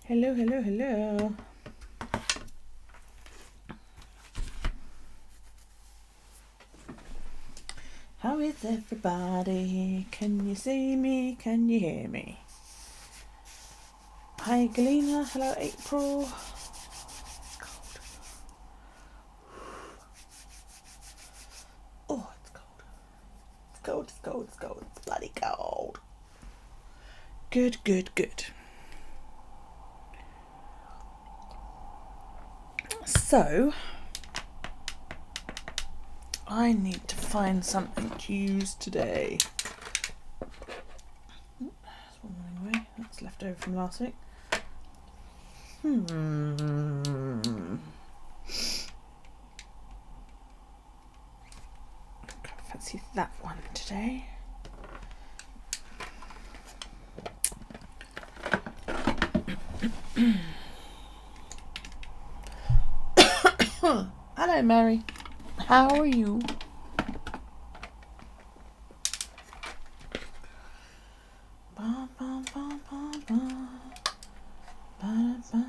Hello, hello, hello. How is everybody? Can you see me? Can you hear me? Hi, Galena. Hello, April. Cold. Oh, it's cold. It's cold, it's cold, it's cold. It's bloody cold. Good, good, good. So, I need to find something to use today. That's one running away. That's left over from last week. I fancy that one today. Hello, Mary. How are you? Ba, ba, ba, ba, ba. Ba, ba.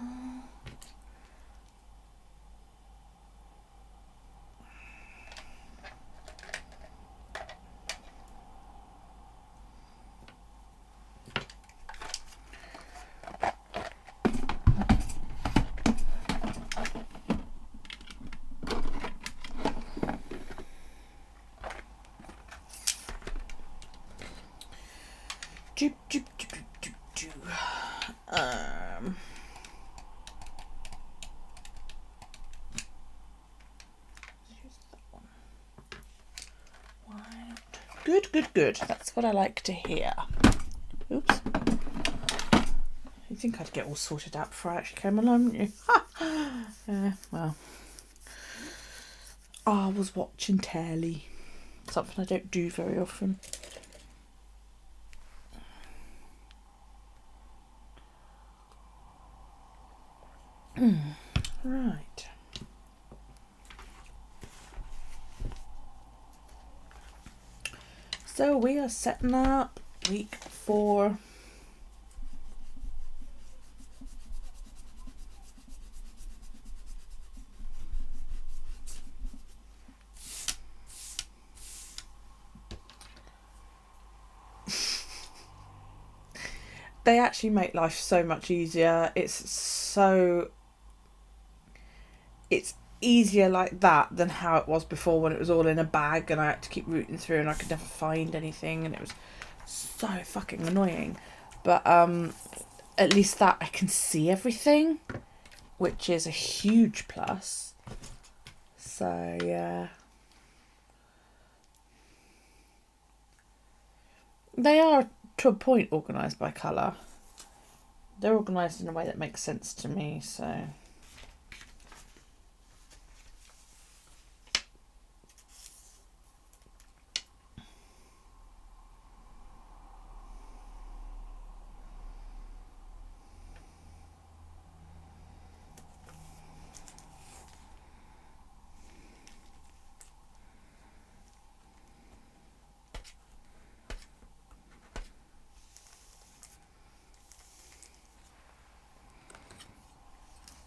Doop, doop, doop, doop, doop, doop. Use that one. White. Good, good, good. That's what I like to hear. Oops. You think I'd get all sorted out before I actually came along, wouldn't you? Well. I was watching telly. Something I don't do very often. Right. So we are setting up week 4. They actually make life so much easier. It's easier like that than how it was before, when it was all in a bag and I had to keep rooting through and I could never find anything and it was so fucking annoying. But at least that I can see everything, which is a huge plus. So yeah. They are, to a point, organised by colour. They're organised in a way that makes sense to me, so...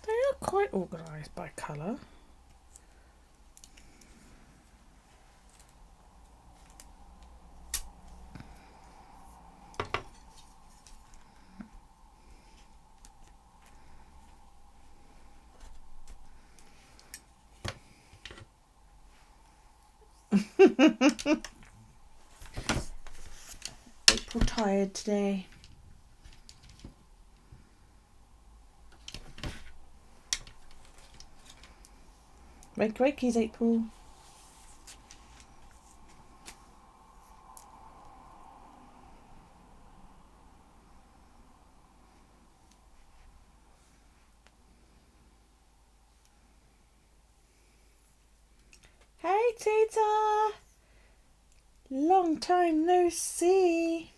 They are quite organised by colour. April tired today. Wakey's April. Hey Tita! Long time no see.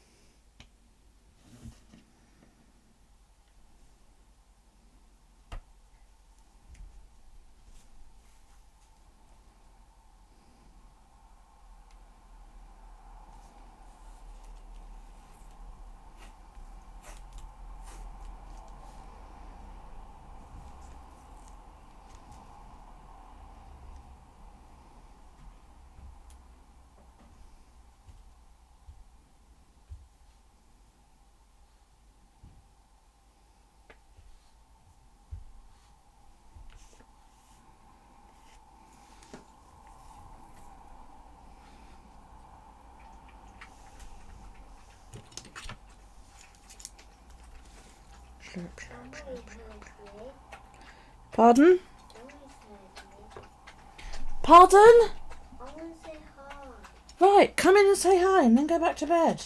Pardon? Pardon? Right, come in and say hi and then go back to bed.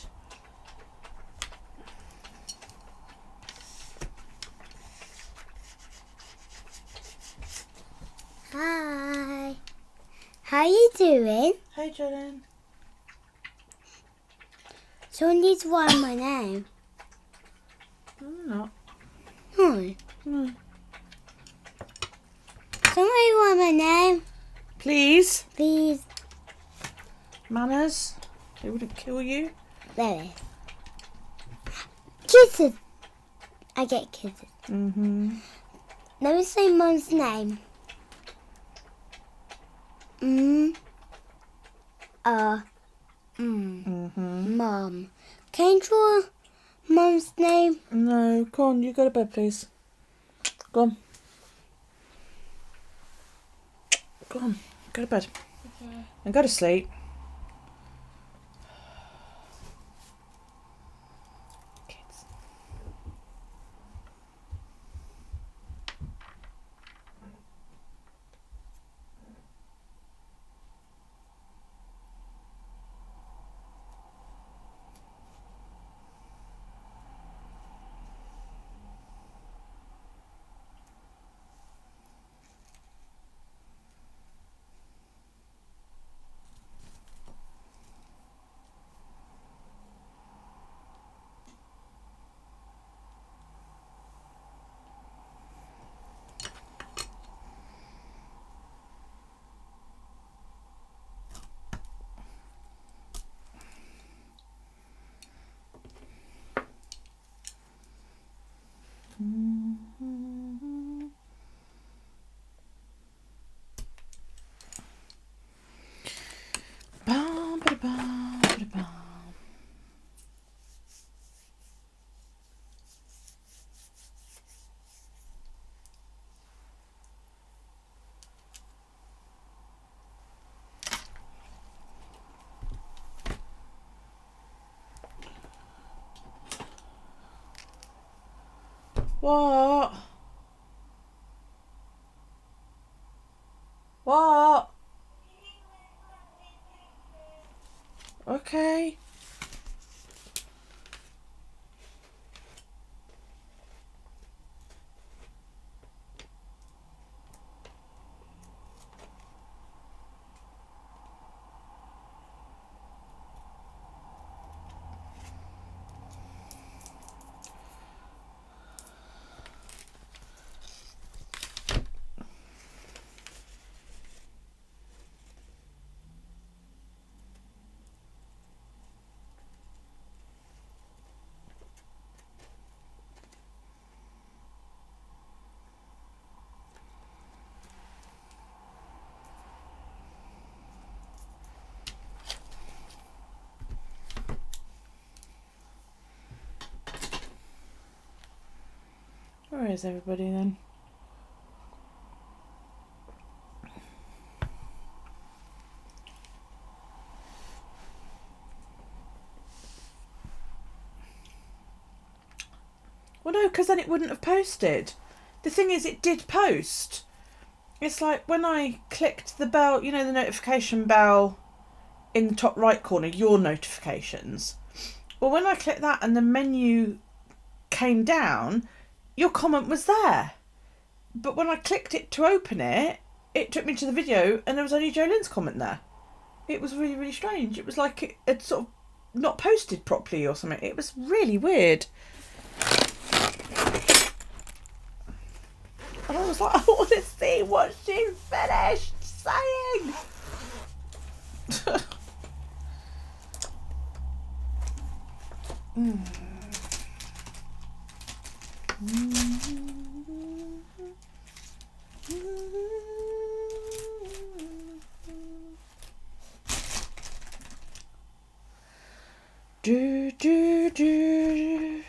Hi. How you doing? Hey, Jolene. Someone needs to write my name. I'm not. No. No. Somebody write my name. Please. Please. Manners. They wouldn't kill you. There. Kisses. I get kisses. Mm-hmm. Let me say Mum's name. Mum. Can you draw Mum's name? No, go on, you go to bed, please. Go on. Go on, go to bed. Okay. And go to sleep. Kids. Bum, ba-da-bum, ba-da-bum. What? What? Okay. Where is everybody then? Well, no, because then it wouldn't have posted. The thing is, it did post. It's like when I clicked the bell, you know, the notification bell in the top right corner, your notifications. Well, when I clicked that and the menu came down, your comment was there. But when I clicked it to open it, it took me to the video and there was only Jolene's comment there. It was really, really strange. It was like it had sort of not posted properly or something. It was really weird. And I was like, I want to see what she's finished saying. Do, do, do.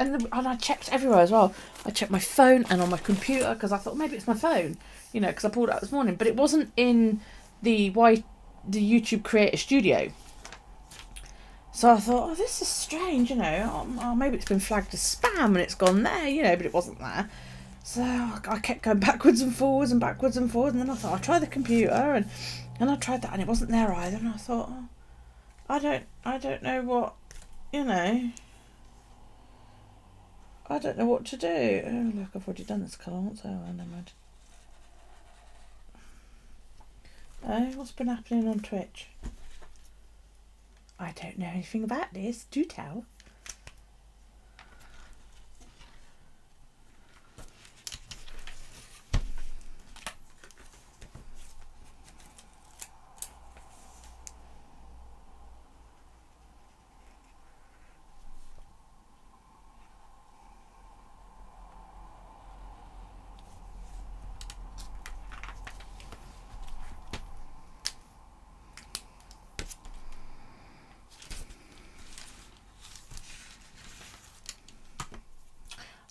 And I checked everywhere as well. I checked my phone and on my computer because I thought maybe it's my phone, you know, because I pulled it out this morning. But it wasn't in the YouTube Creator Studio. So I thought, oh, this is strange, you know. Oh, maybe it's been flagged as spam and it's gone there, you know, but it wasn't there. So I kept going backwards and forwards, and then I thought I'll try the computer, and I tried that and it wasn't there either. And I thought, oh, I don't know what, you know. I don't know what to do. Oh, look, I've already done this colour once. Oh, never mind. Oh, what's been happening on Twitch? I don't know anything about this. Do tell.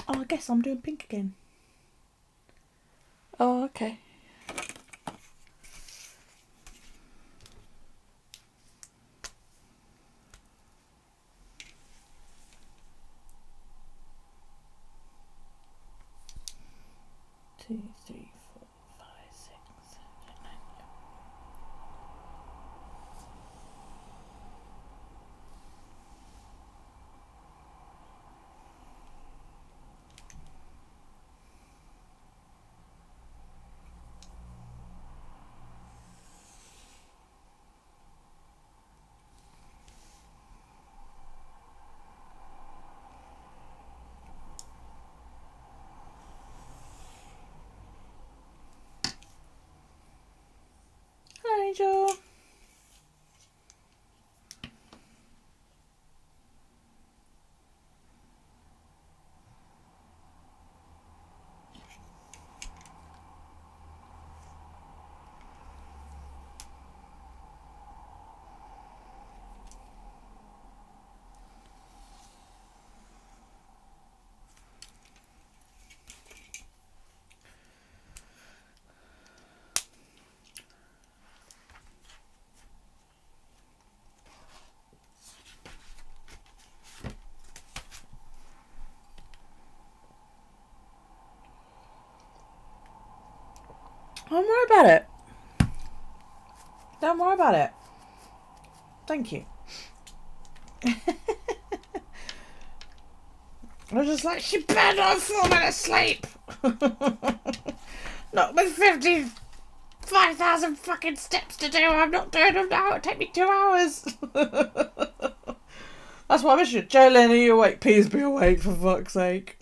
Oh, I guess I'm doing pink again. Oh, okay. Two, three, four, five, six, seven, eight, nine. Hello, Angel. Don't worry about it. Don't worry about it. Thank you. I was just like, she better not 4 minutes sleep. Not with 55,000 fucking steps to do. I'm not doing them now. It'll take me 2 hours. That's what I miss you. Jolene, are you awake? Please be awake, for fuck's sake.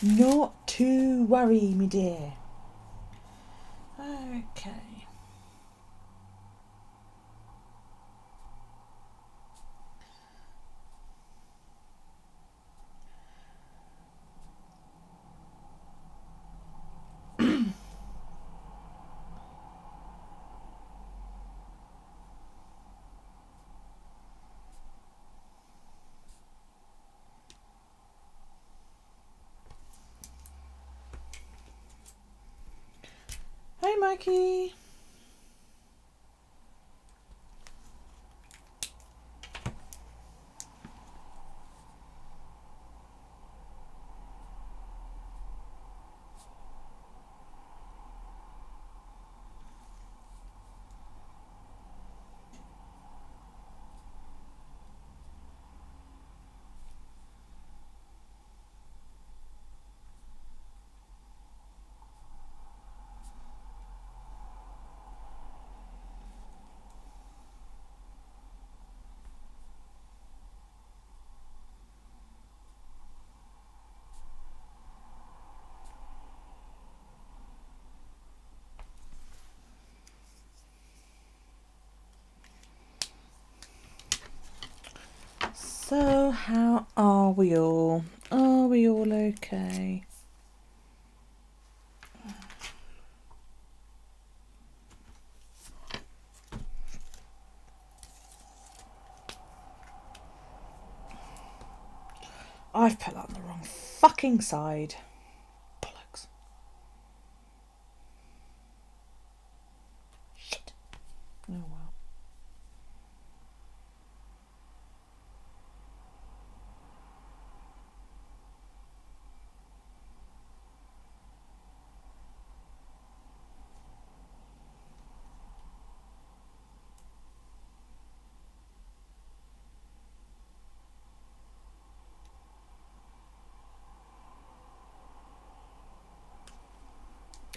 Not to worry, me dear. Okay. Hey, Mikey. So, how are we all? Are we all okay? I've put that on the wrong fucking side. Bollocks. Shit. Oh well.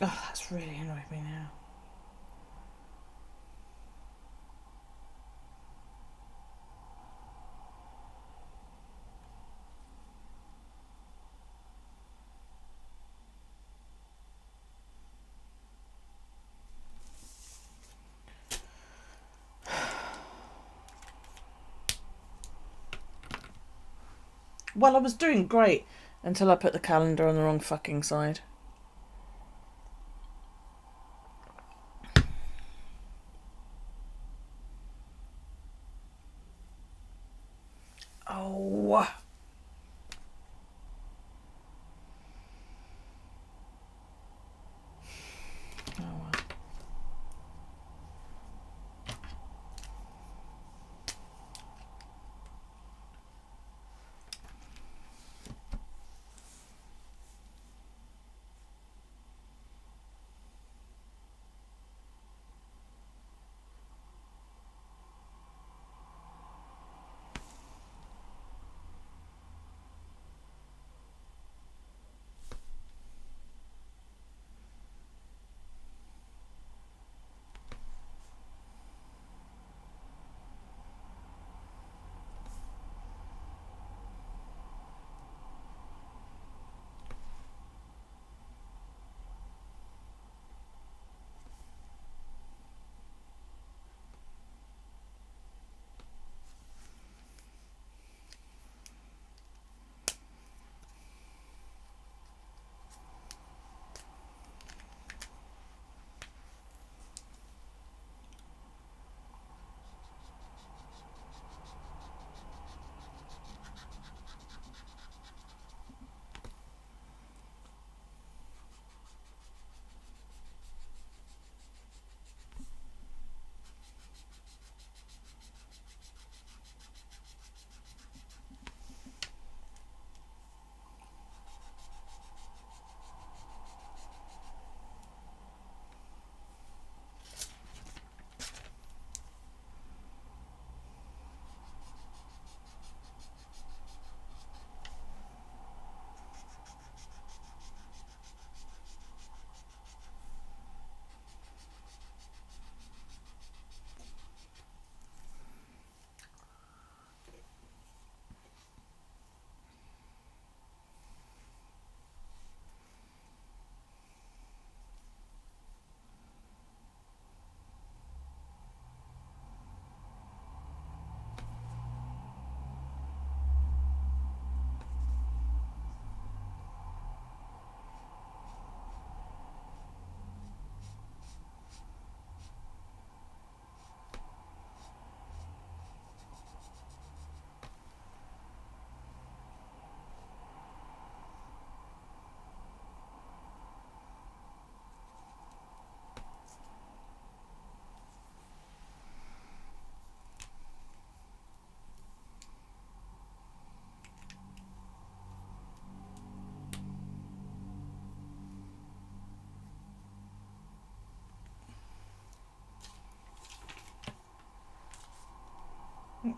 Oh, that's really annoyed me now. Well, I was doing great until I put the calendar on the wrong fucking side. Oh. Oh well.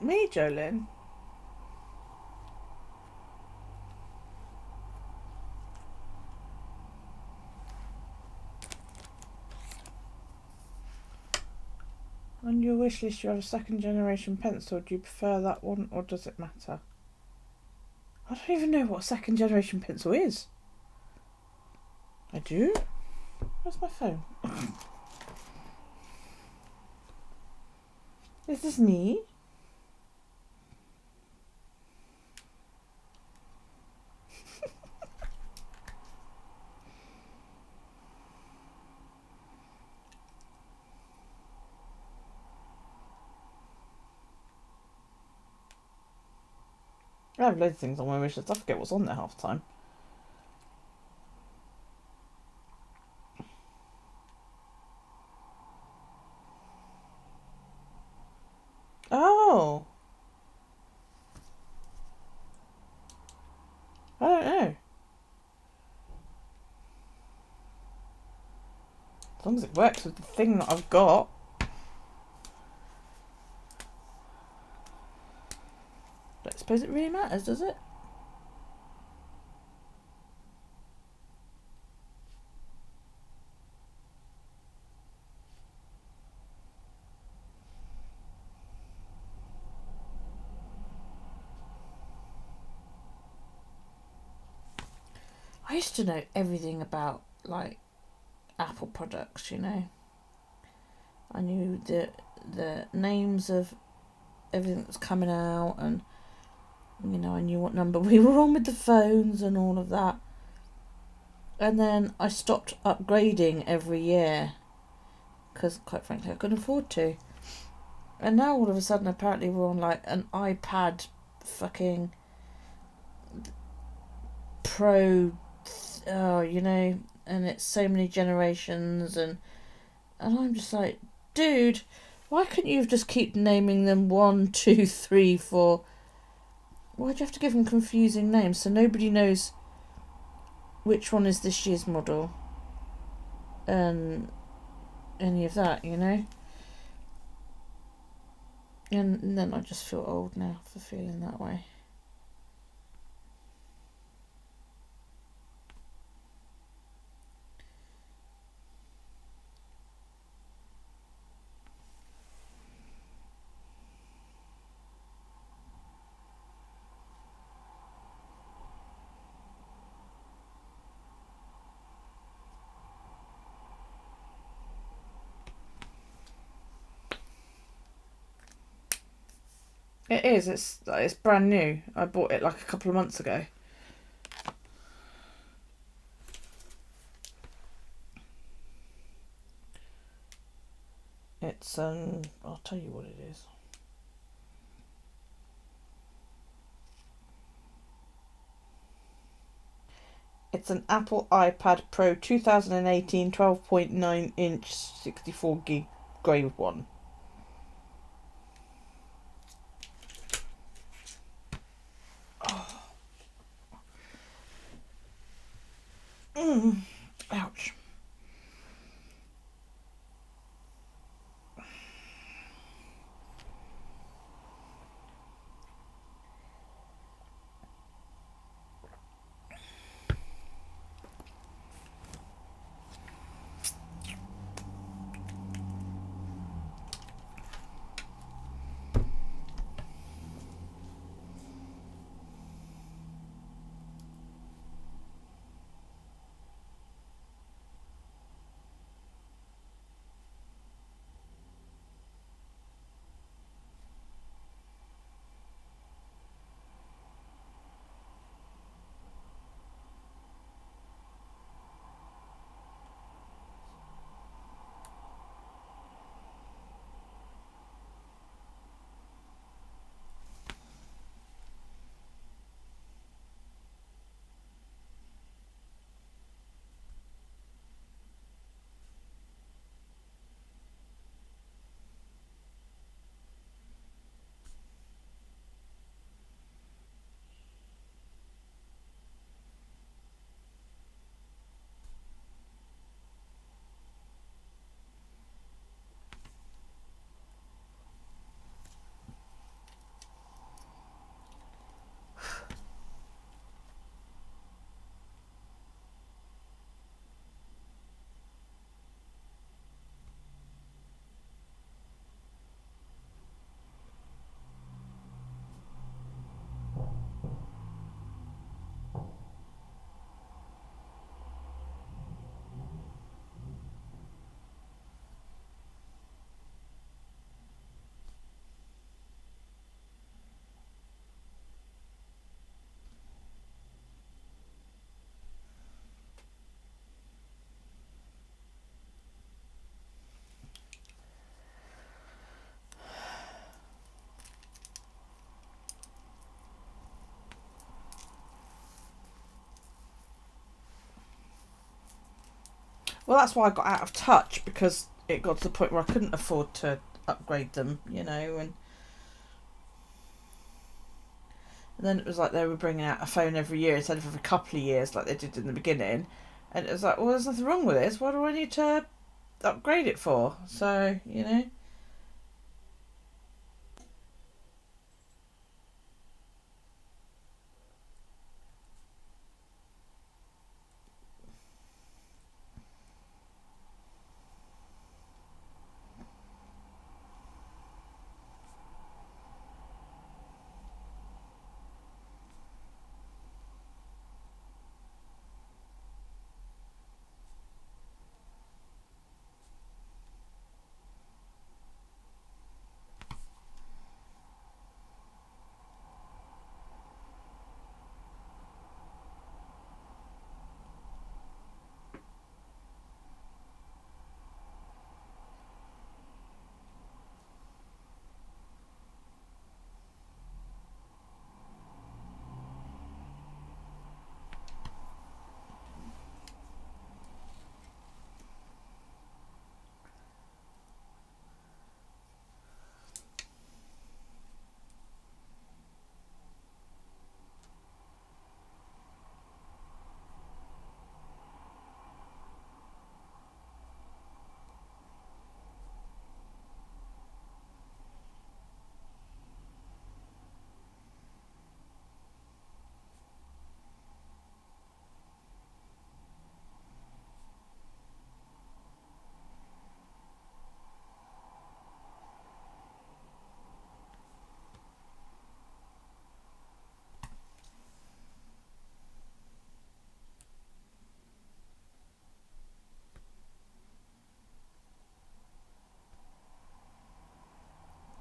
Me, Jolene? On your wish list you have a second generation pencil. Do you prefer that one or does it matter? I don't even know what a second generation pencil is. I do? Where's my phone? Is this me? I have loads of things on my wish list. I forget what's on there half the time. Oh. I don't know. As long as it works with the thing that I've got. Don't suppose it really matters, does it? I used to know everything about, like, Apple products, you know. I knew the names of everything that was coming out, and, you know, I knew what number we were on with the phones and all of that. And then I stopped upgrading every year because, quite frankly, I couldn't afford to. And now all of a sudden, apparently, we're on like an iPad fucking Pro, you know, and it's so many generations, and I'm just like, dude, why couldn't you just keep naming them 1, 2, 3, 4? Why'd you have to give them confusing names so nobody knows which one is this year's model and any of that, you know? And then I just feel old now for feeling that way. It is. It's brand new. I bought it like a couple of months ago. It's I'll tell you what it is. It's an Apple iPad Pro 2018 12.9 inch 64 gig grey one. Ouch. Well, that's why I got out of touch, because it got to the point where I couldn't afford to upgrade them, you know, and then it was like they were bringing out a phone every year instead of every couple of years like they did in the beginning, and it was like, well, there's nothing wrong with this. What do I need to upgrade it for? So, you know.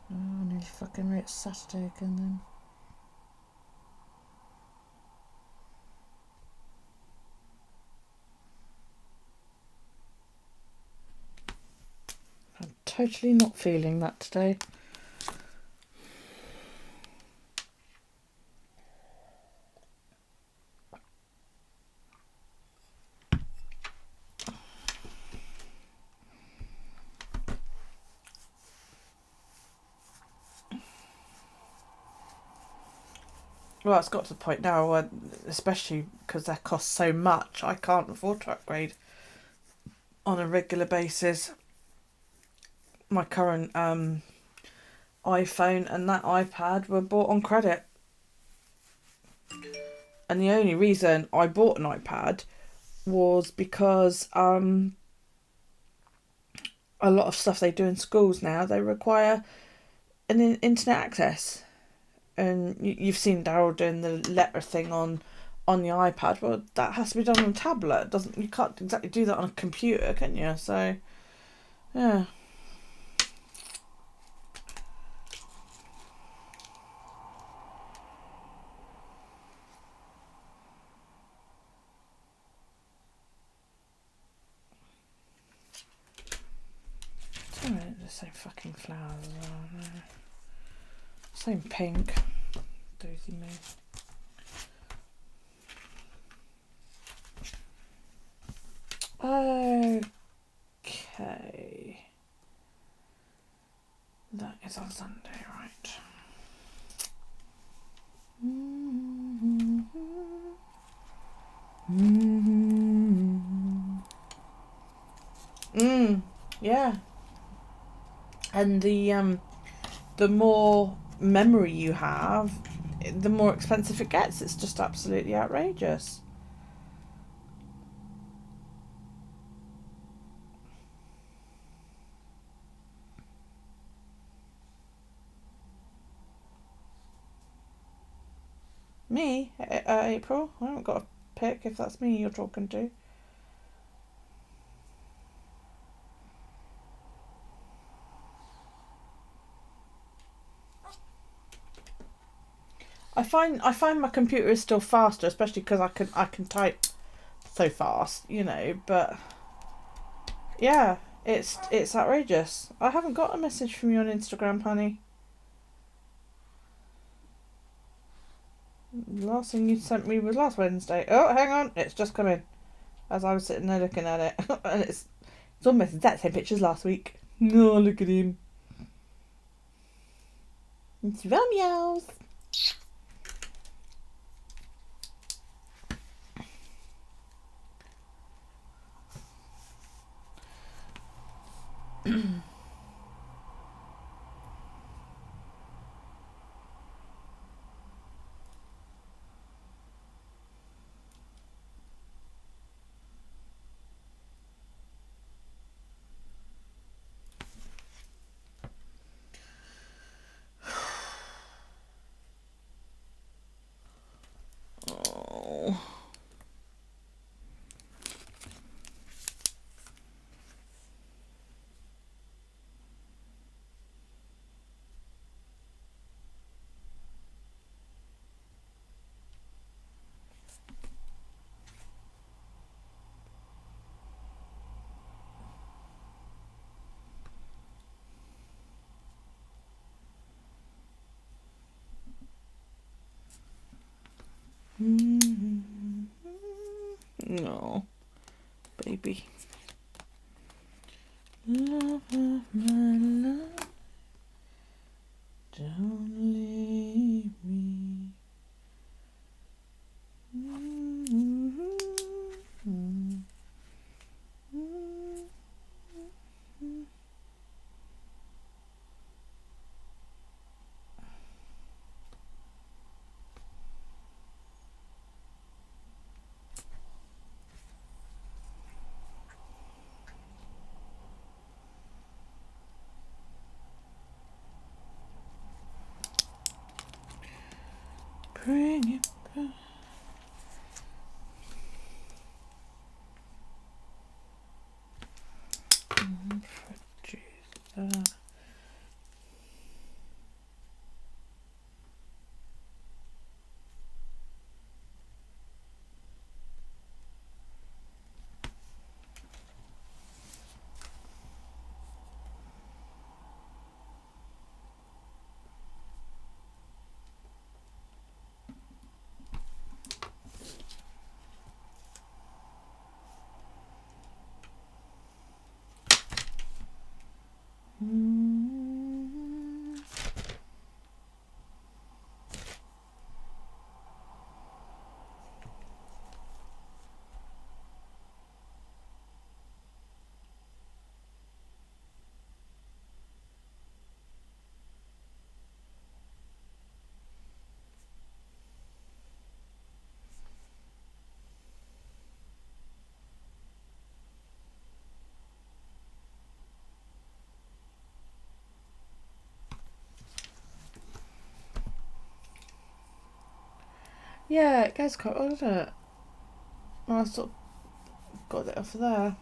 Oh, nearly fucking it's Saturday again then. I'm totally not feeling that today. Well, it's got to the point now where, especially because they cost so much, I can't afford to upgrade on a regular basis. My current iPhone and that iPad were bought on credit. And the only reason I bought an iPad was because a lot of stuff they do in schools now, they require an internet access. And you've seen Daryl doing the letter thing on the iPad. Well, that has to be done on a tablet. You can't exactly do that on a computer, can you? So, yeah. The same fucking flowers as well. Same pink. Dozy me. Okay. That is on Sunday, right? Yeah. And the more memory you have, the more expensive it gets. It's just absolutely outrageous. Me? April? I haven't got a pic if that's me you're talking to. I find my computer is still faster, especially because I can type so fast, you know. But yeah, it's outrageous. I haven't got a message from you on Instagram, honey. The last thing you sent me was last Wednesday. Oh, hang on, it's just come in. as I was sitting there looking at it. And it's almost the exact same picture as last week. No, look at him. It's Romeo's. Oh. No, baby. Love of my life, don't leave me. Bring it back. Produce. Yeah, it goes quite well, doesn't it? I sort of got it off there.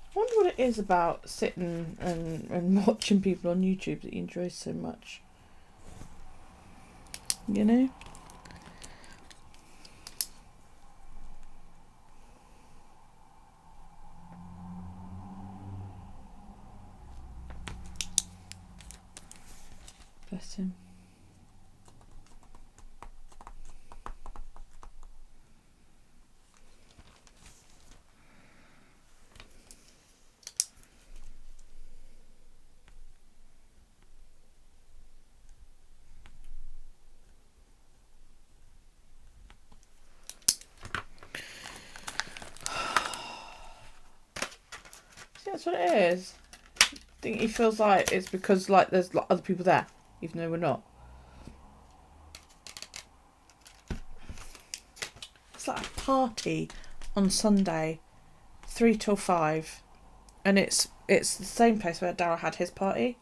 I wonder what it is about sitting and watching people on YouTube that you enjoy so much. You know? Bless him. That's what it is. I think he feels like it's because like there's like other people there, even though we're not. It's like a party on Sunday, 3 till 5, and it's the same place where Daryl had his party.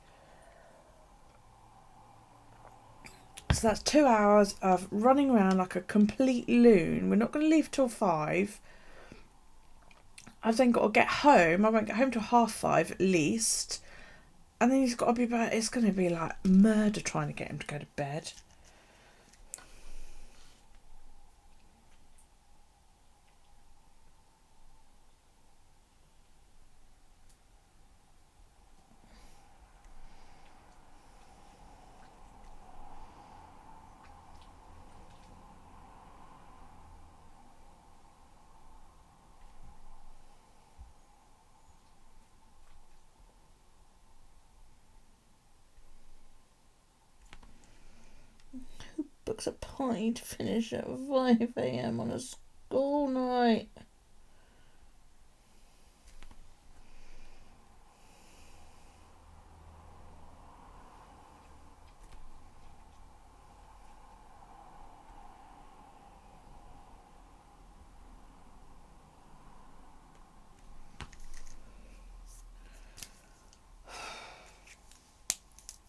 So that's 2 hours of running around like a complete loon. We're not going to leave till 5. I've then got to get home. I won't get home till 5:30 at least. And then he's got to be back. It's going to be like murder trying to get him to go to bed. Books a party to finish at 5 a.m. on a school night.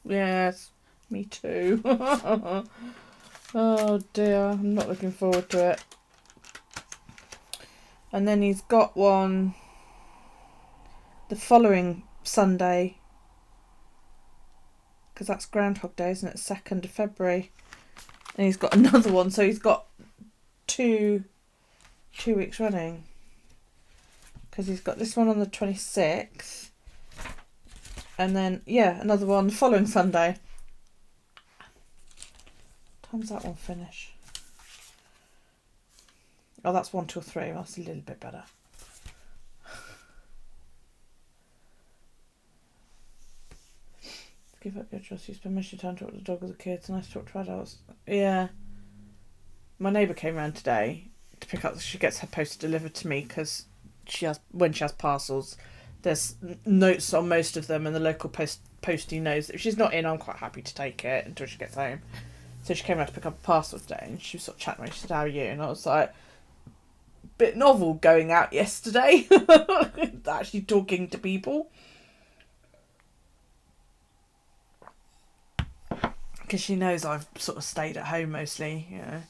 Yes, me too. Oh dear, I'm not looking forward to it. And then he's got one the following Sunday, because that's Groundhog Day, isn't it? 2nd of February. And he's got another one, so he's got two weeks running. Because he's got this one on the 26th. And then, yeah, another one the following Sunday. What time's that one finish? Oh, that's 1 till 3. That's a little bit better. Give up your trust. You spend most of your time talking to the dog or the kids. Nice to talk to adults. Yeah. My neighbour came round today to pick up. She gets her post delivered to me because when she has parcels, there's notes on most of them, and the local postie knows that if she's not in, I'm quite happy to take it until she gets home. So she came round to pick up a parcel today, and she was sort of chatting to me. She said, "How are you?" And I was like, bit novel going out yesterday. Actually talking to people. Because she knows I've sort of stayed at home mostly, you know.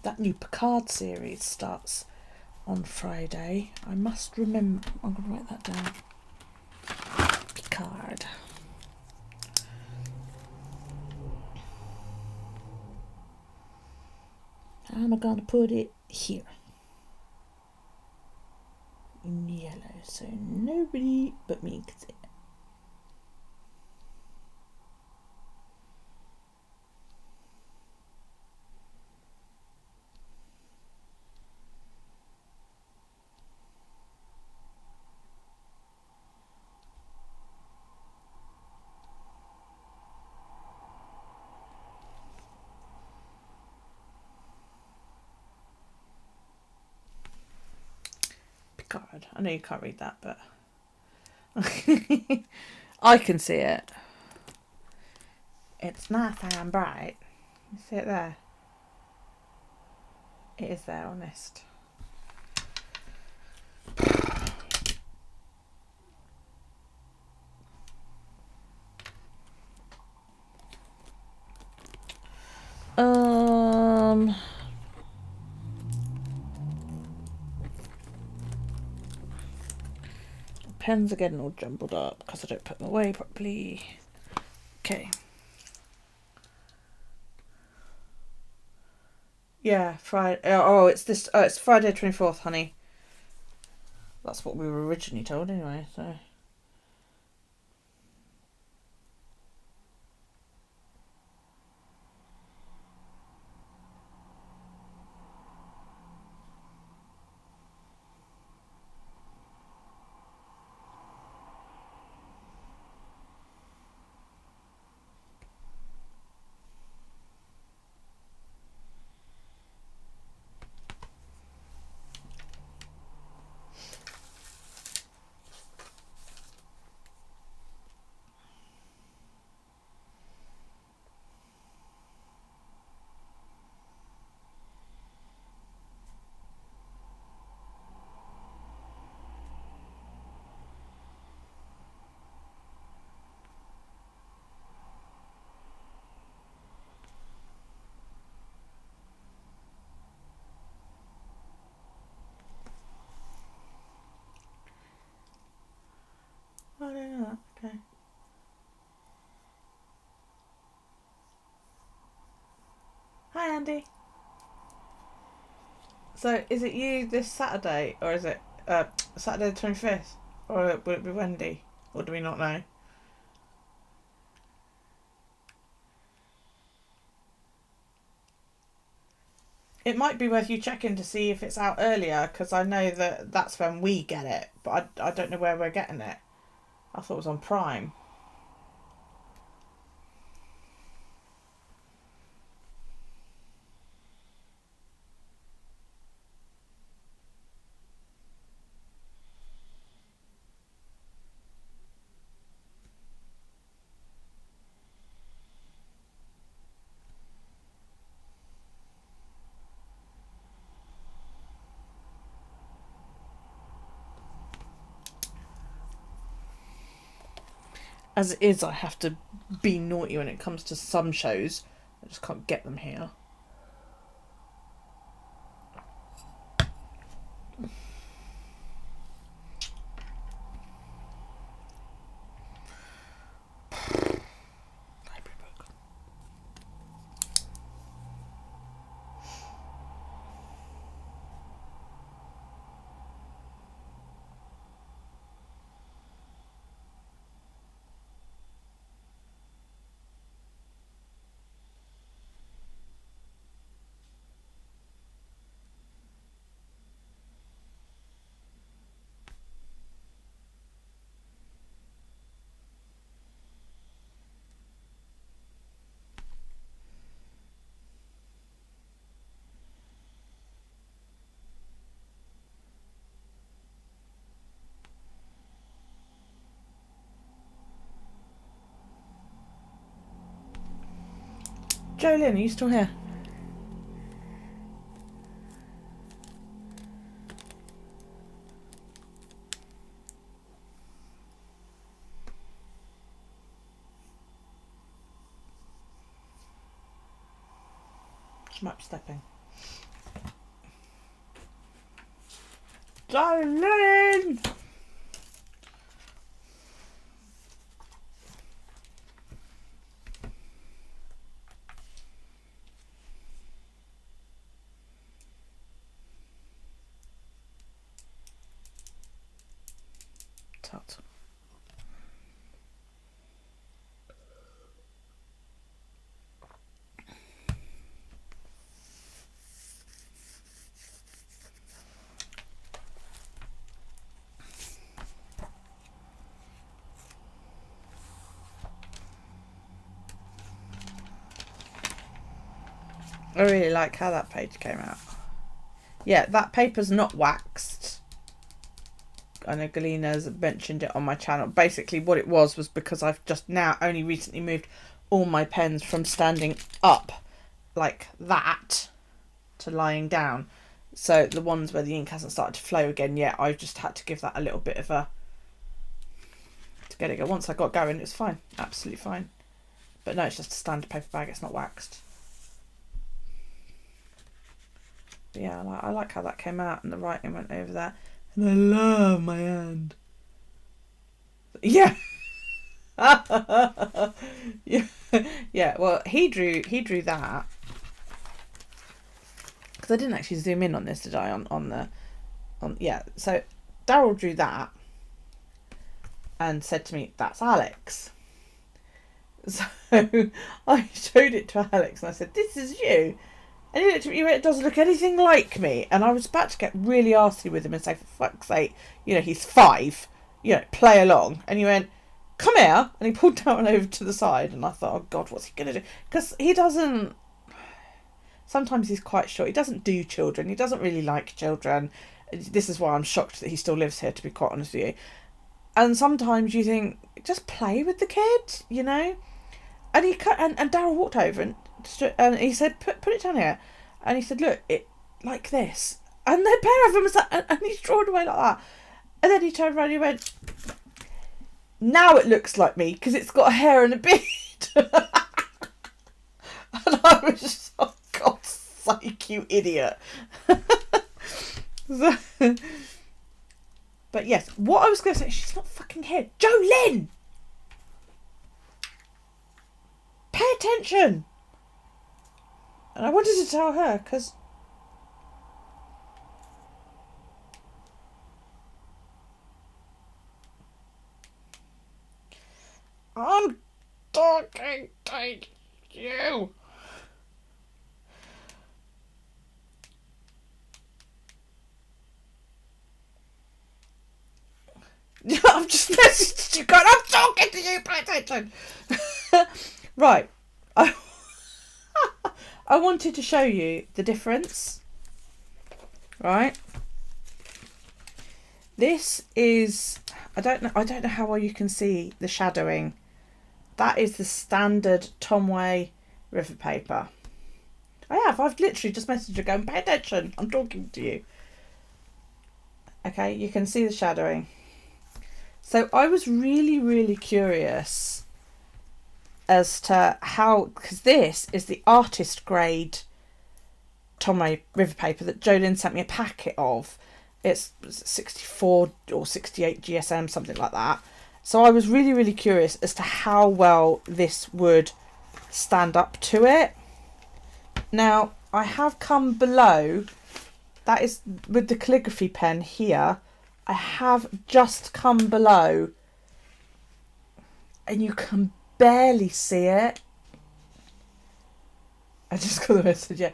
That new Picard series starts on Friday. I must remember. I'm going to write that down. Picard. I'm going to put it here. In yellow, so nobody but me can see it. Picard. I know you can't read that, but I can see it. It's nice and bright. You see it there? It is there, honest. Pens are getting all jumbled up because I don't put them away properly. Okay. Yeah, Friday. Oh, it's this. Oh, it's Friday 24th, honey. That's what we were originally told, anyway. So. Andy. So, is it you this Saturday, or is it Saturday the 25th? Or will it be Wendy? Or do we not know? It might be worth you checking to see if it's out earlier, because I know that that's when we get it, but I don't know where we're getting it. I thought it was on Prime. As it is, I have to be naughty when it comes to some shows. I just can't get them here. Jolene, are you still here? She might be stepping. Jolene! Tut. I really like how that page came out. Yeah, that paper's not waxed. I know Galina's mentioned it on my channel. Basically what it was because I've just now only recently moved all my pens from standing up like that to lying down. So the ones where the ink hasn't started to flow again yet, I just had to give that a little bit of a... to get it going. Once I got going, it was fine. Absolutely fine. But no, it's just a standard paper bag. It's not waxed. But yeah, I like how that came out and the writing went over that. And I love my hand. Yeah. Yeah. Yeah, well, he drew that. Because I didn't actually zoom in on this, did I? Yeah, so Daryl drew that and said to me, that's Alex. So I showed it to Alex and I said, this is you. And he looked at me and went, it doesn't look anything like me. And I was about to get really arsey with him and say, for fuck's sake, he's 5, play along. And he went, come here. And he pulled down over to the side. And I thought, oh God, what's he going to do? Because he doesn't, sometimes he's quite short. He doesn't do children. He doesn't really like children. This is why I'm shocked that he still lives here, to be quite honest with you. And sometimes you think, just play with the kid, And and Daryl walked over and he said, put it down here. And he said, look, it like this. And the pair of them was like, and he's drawn away like that. And then he turned around and he went, now it looks like me because it's got a hair and a beard. And I was just, oh God's sake, you idiot. So, but yes, what I was going to say, she's not fucking here. Jolene! Pay attention. And I wanted to tell her because I'm talking to you. I've just messaged you going, I'm talking to you, pay attention. Right. I wanted to show you the difference. Right. This is, I don't know how well you can see the shadowing. That is the standard Tomway river paper. I've literally just messaged you going, pay attention, I'm talking to you. Okay, you can see the shadowing. So I was really, really curious as to how, because this is the artist grade Tomway river paper that Jolene sent me a packet of. It's 64 or 68 GSM, something like that. So I was really, really curious as to how well this would stand up to it. Now, I have come below, that is with the calligraphy pen here, I have just come below and you can barely see it. I just got the message, yeah.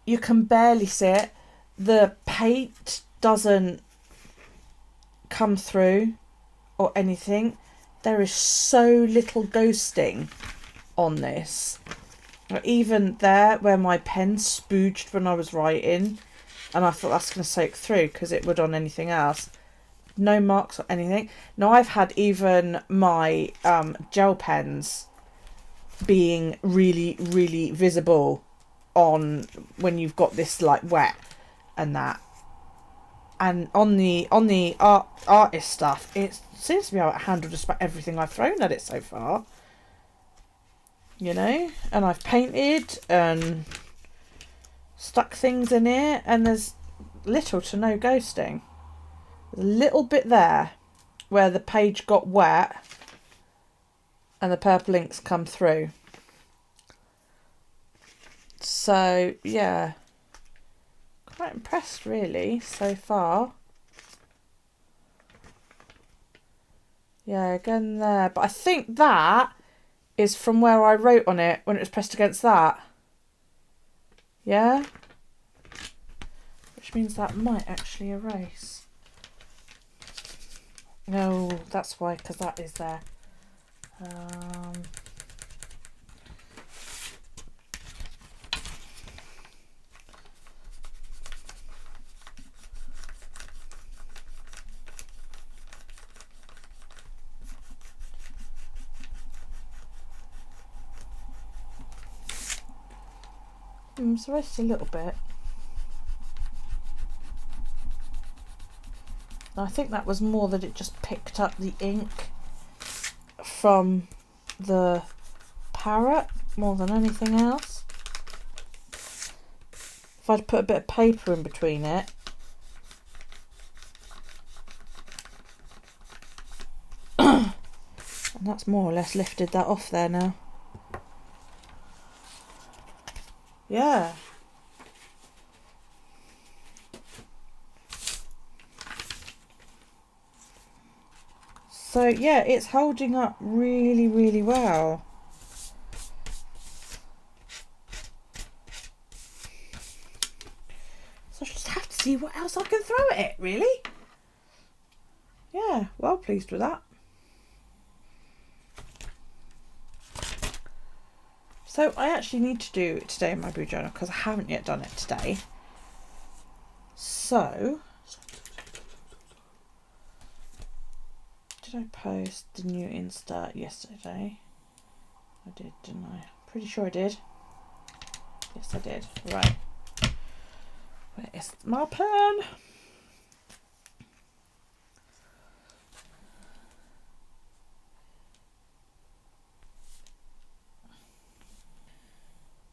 You can barely see it. The paint doesn't come through or anything. There is so little ghosting on this. Even there where my pen spooged when I was writing, and I thought that's going to soak through because it would on anything else. No marks or anything. Now I've had even my gel pens being really, really visible on when you've got this like wet and that. And on the artist stuff, it seems to be able to handle just about everything I've thrown at it so far. You know, and I've painted and stuck things in it, and there's little to no ghosting. There's a little bit there where the page got wet and the purple inks come through. So yeah, quite impressed really so far. Yeah, again there, but I think that is from where I wrote on it when it was pressed against that. Yeah, which means that might actually erase. No, that's why, because that is there. It's erased a little bit. I think that was more that it just picked up the ink from the parrot more than anything else. If I'd put a bit of paper in between it, and that's more or less lifted that off there now. Yeah. So yeah, it's holding up really, really well. So I just have to see what else I can throw at it, really. Yeah, well pleased with that. So I actually need to do it today in my BuJournal because I haven't yet done it today. So, did I post the new Insta yesterday? I did, didn't I? Pretty sure I did. Yes, I did. Right. Where is my pen?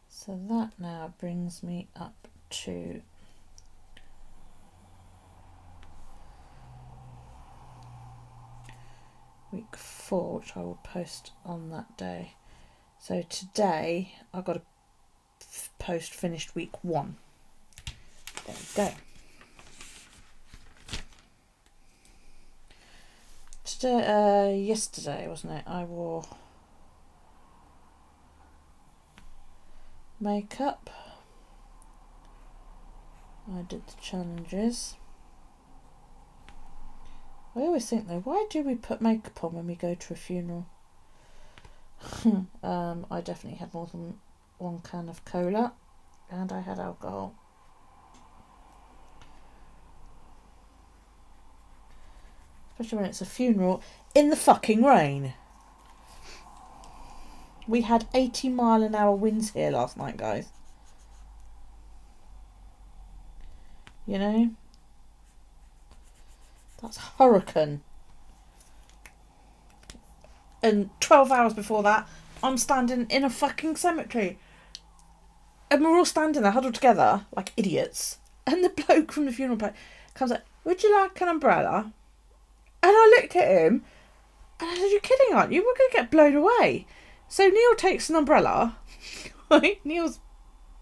So that now brings me up to week 4, which I will post on that day. So today I got a post finished week 1. There we go. Today, yesterday, wasn't it? I wore makeup. I did the challenges. I always think though, why do we put makeup on when we go to a funeral? I definitely had more than 1 can of cola, and I had alcohol. Especially when it's a funeral in the fucking rain. We had 80-mile-an-hour winds here last night, guys. You know? That's hurricane. And 12 hours before that, I'm standing in a fucking cemetery. And we're all standing there huddled together like idiots. And the bloke from the funeral parlour comes like, would you like an umbrella? And I looked at him and I said, you're kidding, aren't you? We're going to get blown away. So Neil takes an umbrella. Right? Neil's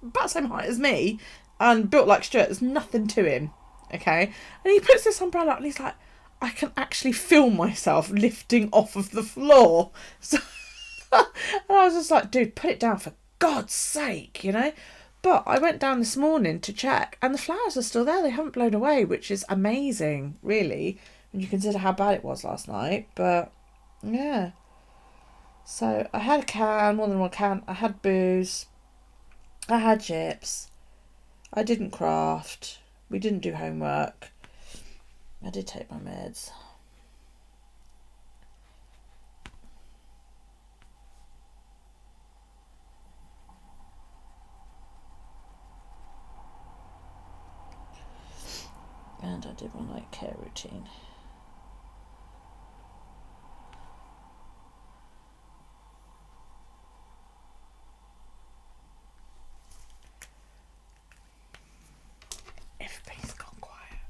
about the same height as me and built like Stuart. There's nothing to him. Okay? And he puts this umbrella up and he's like, I can actually feel myself lifting off of the floor. So, and I was just like, dude, put it down for God's sake, you know? But I went down this morning to check and the flowers are still there. They haven't blown away, which is amazing, really, when you consider how bad it was last night. But, yeah. So, I had a can, more than 1 can. I had booze. I had chips. I didn't craft. We didn't do homework. I did take my meds. And I did my night care routine. Everybody's gone quiet.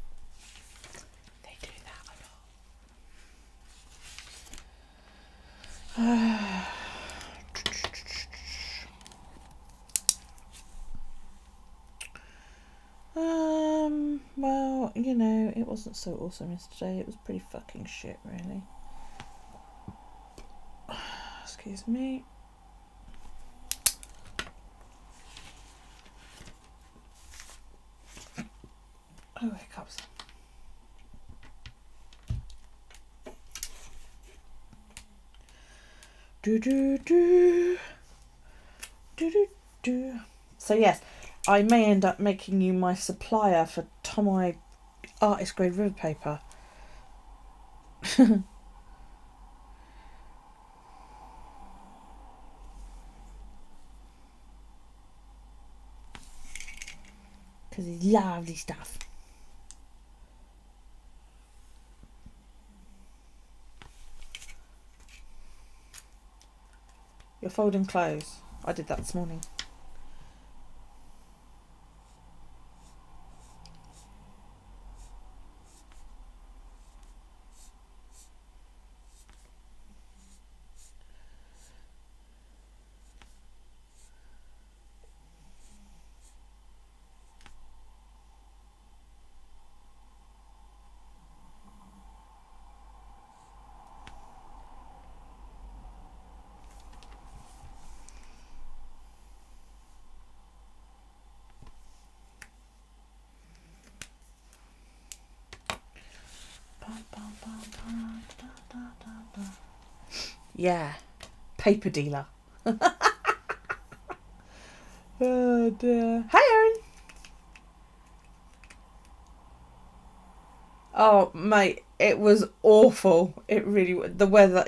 They do that a lot. Well, you know, it wasn't so awesome yesterday. It was pretty fucking shit, really. Excuse me. Oh, hiccups. Do do do. Do do do. So yes, I may end up making you my supplier for Tomoe artist grade river paper. Because it's lovely stuff. You're folding clothes. I did that this morning. Yeah, paper dealer. Oh dear. Hi, Erin. Oh mate, it was awful. It really, the weather,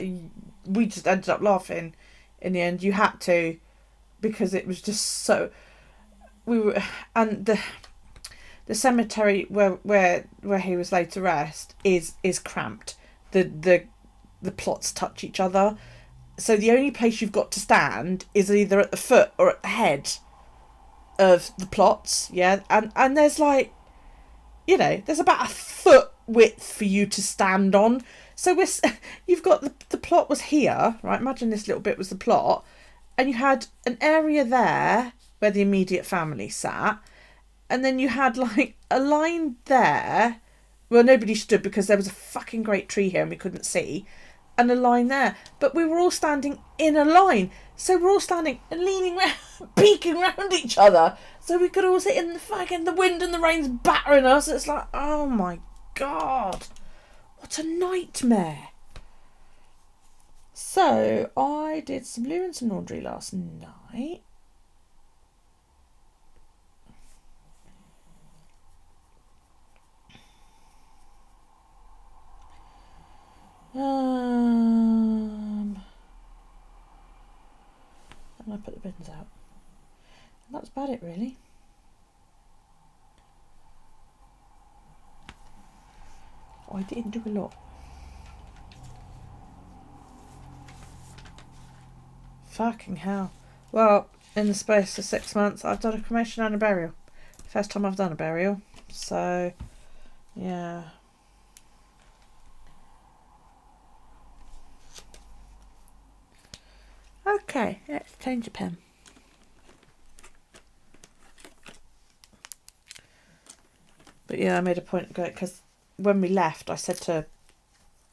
we just ended up laughing in the end. You had to, because it was just so, we were, and the cemetery where he was laid to rest is cramped. The plots touch each other, so the only place you've got to stand is either at the foot or at the head of the plots. Yeah, and there's like, you know, there's about a foot width for you to stand on. So you've got the plot was here, right? Imagine this little bit was the plot, and you had an area there where the immediate family sat. And then you had like a line there. Well, nobody stood because there was a fucking great tree here and we couldn't see. And a line there. But we were all standing in a line. So we're all standing and leaning round, peeking round each other. So we could all sit in the wind and the rain's battering us. It's like, oh my God. What a nightmare. So I did some loo and some laundry last night. And I put the bins out. And that was about it, really. I didn't do a lot. Fucking hell. Well, in the space of 6 months, I've done a cremation and a burial. First time I've done a burial. So, yeah. Okay, let's change the pen. But yeah, I made a point of going, because when we left, I said to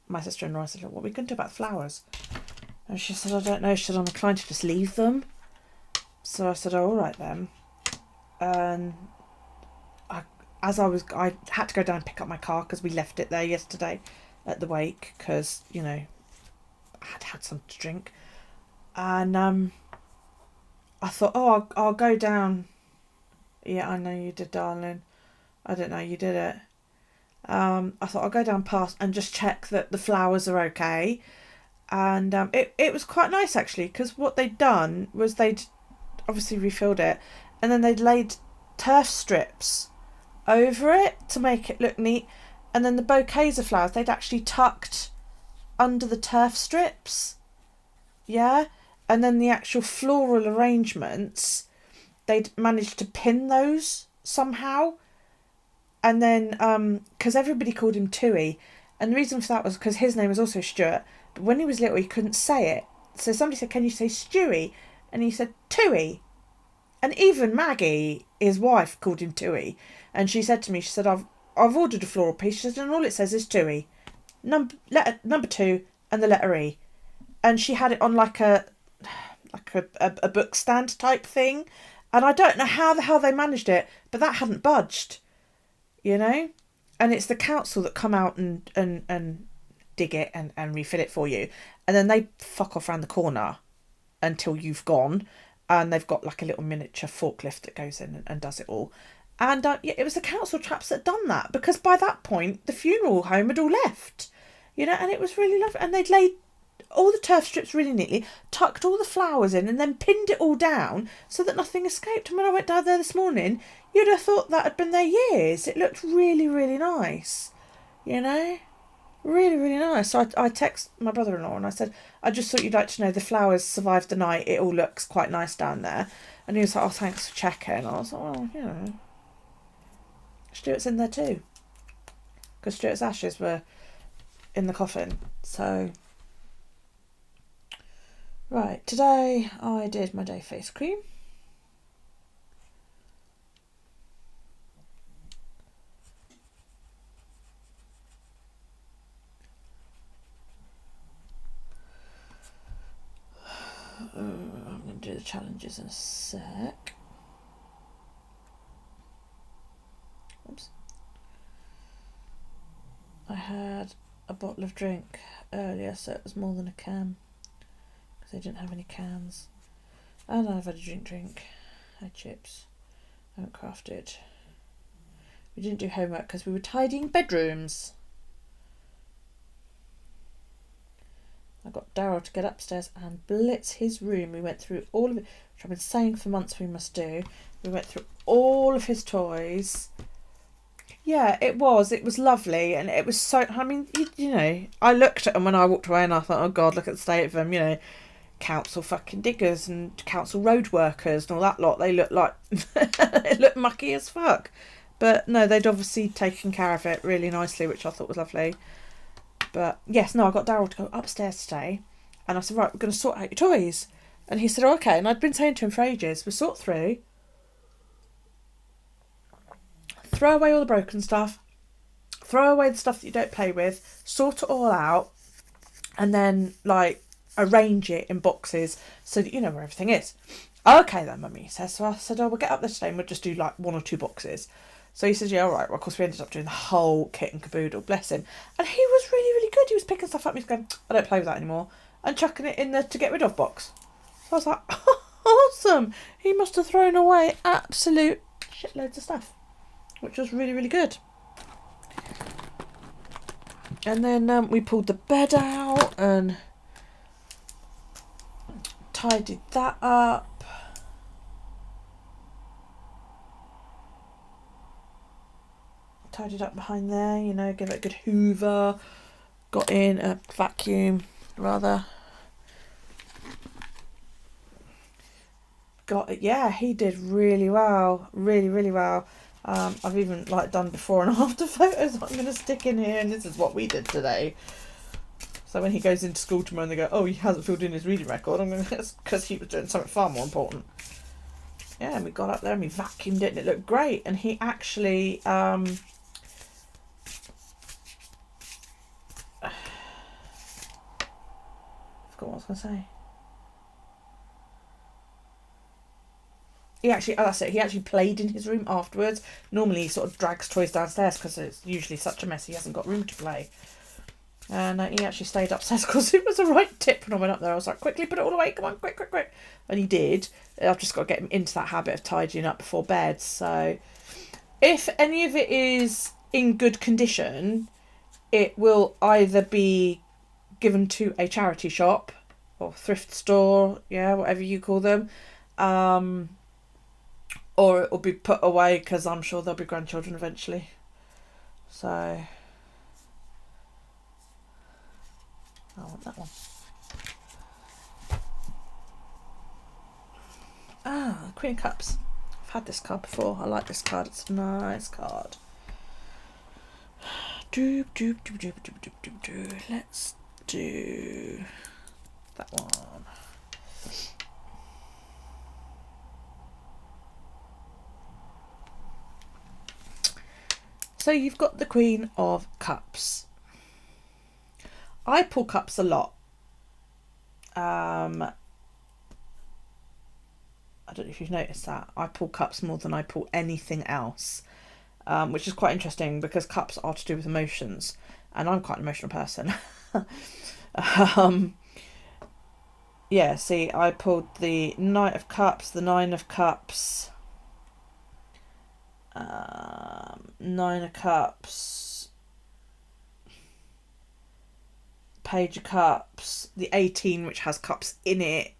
my sister-in-law, I said, what are we going to do about flowers? And she said, I don't know. She said, I'm inclined to just leave them. So I said, oh, all right then. And I had to go down and pick up my car because we left it there yesterday at the wake because, you know, I had something to drink. And I thought, oh, I'll go down. Yeah, I know you did, darling. I didn't know you did it. I thought I'll go down past and just check that the flowers are okay. And it was quite nice actually, because what they'd done was they'd obviously refilled it and then they'd laid turf strips over it to make it look neat, and then the bouquets of flowers they'd actually tucked under the turf strips, yeah, and then the actual floral arrangements they'd managed to pin those somehow. And then because everybody called him Tui, and the reason for that was because his name was also Stuart, but when he was little he couldn't say it, so somebody said, can you say Stewie? And he said Tui. And even Maggie, his wife, called him Tui. And she said to me, she said, I've ordered a floral piece. She said, and all it says is Tui. Number 2 and the letter E. And she had it on like a book stand type thing. And I don't know how the hell they managed it, but that hadn't budged. You know? And it's the council that come out and dig it and refill it for you. And then they fuck off around the corner until you've gone. And they've got like a little miniature forklift that goes in and does it all. And yeah, it was the council chaps that had done that, because by that point the funeral home had all left, you know, and it was really lovely. And they'd laid all the turf strips really neatly, tucked all the flowers in, and then pinned it all down so that nothing escaped. And when I went down there this morning, you'd have thought that had been there years. It looked really, really nice, you know. Really, really nice. So I texted my brother-in-law and I said, I just thought you'd like to know the flowers survived the night. It all looks quite nice down there. And he was like, oh, thanks for checking. And I was like, well, you know, Stuart's in there too. Because Stuart's ashes were in the coffin. So, right, today I did my day face cream. I'm going to do the challenges in a sec. Oops. I had a bottle of drink earlier, so it was more than a can, because they didn't have any cans. And I've had a drink. I had chips. I haven't crafted. We didn't do homework because we were tidying bedrooms. I got Daryl to get upstairs and blitz his room. We went through all of it, which I've been saying for months we must do. We went through all of his toys. Yeah, it was lovely, and it was so, I mean, you know, I looked at them when I walked away and I thought, oh God, look at the state of them, you know, council fucking diggers and council road workers and all that lot. They look like, they look mucky as fuck. But no, they'd obviously taken care of it really nicely, which I thought was lovely. But yes, no, I got Daryl to go upstairs today, and I said, right, we're going to sort out your toys. And he said, oh, okay. And I'd been saying to him for ages, we'll sort through, throw away all the broken stuff, throw away the stuff that you don't play with, sort it all out, and then like arrange it in boxes so that you know where everything is. Okay then, Mummy says. So I said, oh, we'll get up there today and we'll just do like 1 or 2 boxes. So he says, yeah, all right. Well, of course, we ended up doing the whole kit and caboodle, bless him. And he was really, really good. He was picking stuff up. He was going, I don't play with that anymore. And chucking it in the to get rid of box. So I was like, awesome. He must have thrown away absolute shitloads of stuff, which was really, really good. And then we pulled the bed out and tidied that up. Tidied up behind there, you know, give it a good hoover. Got in a vacuum, rather. Got it, yeah, he did really well. Really, really well. I've even like done before and after photos I'm going to stick in here, and this is what we did today. So when he goes into school tomorrow and they go, oh, he hasn't filled in his reading record, I'm going to, because he was doing something far more important. Yeah, and we got up there and we vacuumed it and it looked great. And he actually, forgot what I was going to say. He actually, oh, that's it. He actually played in his room afterwards. Normally he sort of drags toys downstairs because it's usually such a mess. He hasn't got room to play. And he actually stayed upstairs because it was the right tip when I went up there. I was like, quickly put it all away. Come on, quick, quick, quick. And he did. I've just got to get him into that habit of tidying up before bed. So if any of it is in good condition, it will either be given to a charity shop or thrift store, yeah, whatever you call them, or it will be put away because I'm sure there'll be grandchildren eventually. So I want that one. Ah, Queen of Cups. I've had this card before. I like this card. It's a nice card. Doop, doop, doop, doop, doop, doop, doop, doop. Let's do that one. So you've got the Queen of Cups. I pull cups a lot. I don't know if you've noticed that. I pull cups more than I pull anything else, which is quite interesting because cups are to do with emotions, and I'm quite an emotional person. Yeah, see, I pulled the Knight of Cups, the Nine of Cups, Nine of Cups, Page of Cups, the 18 which has cups in it.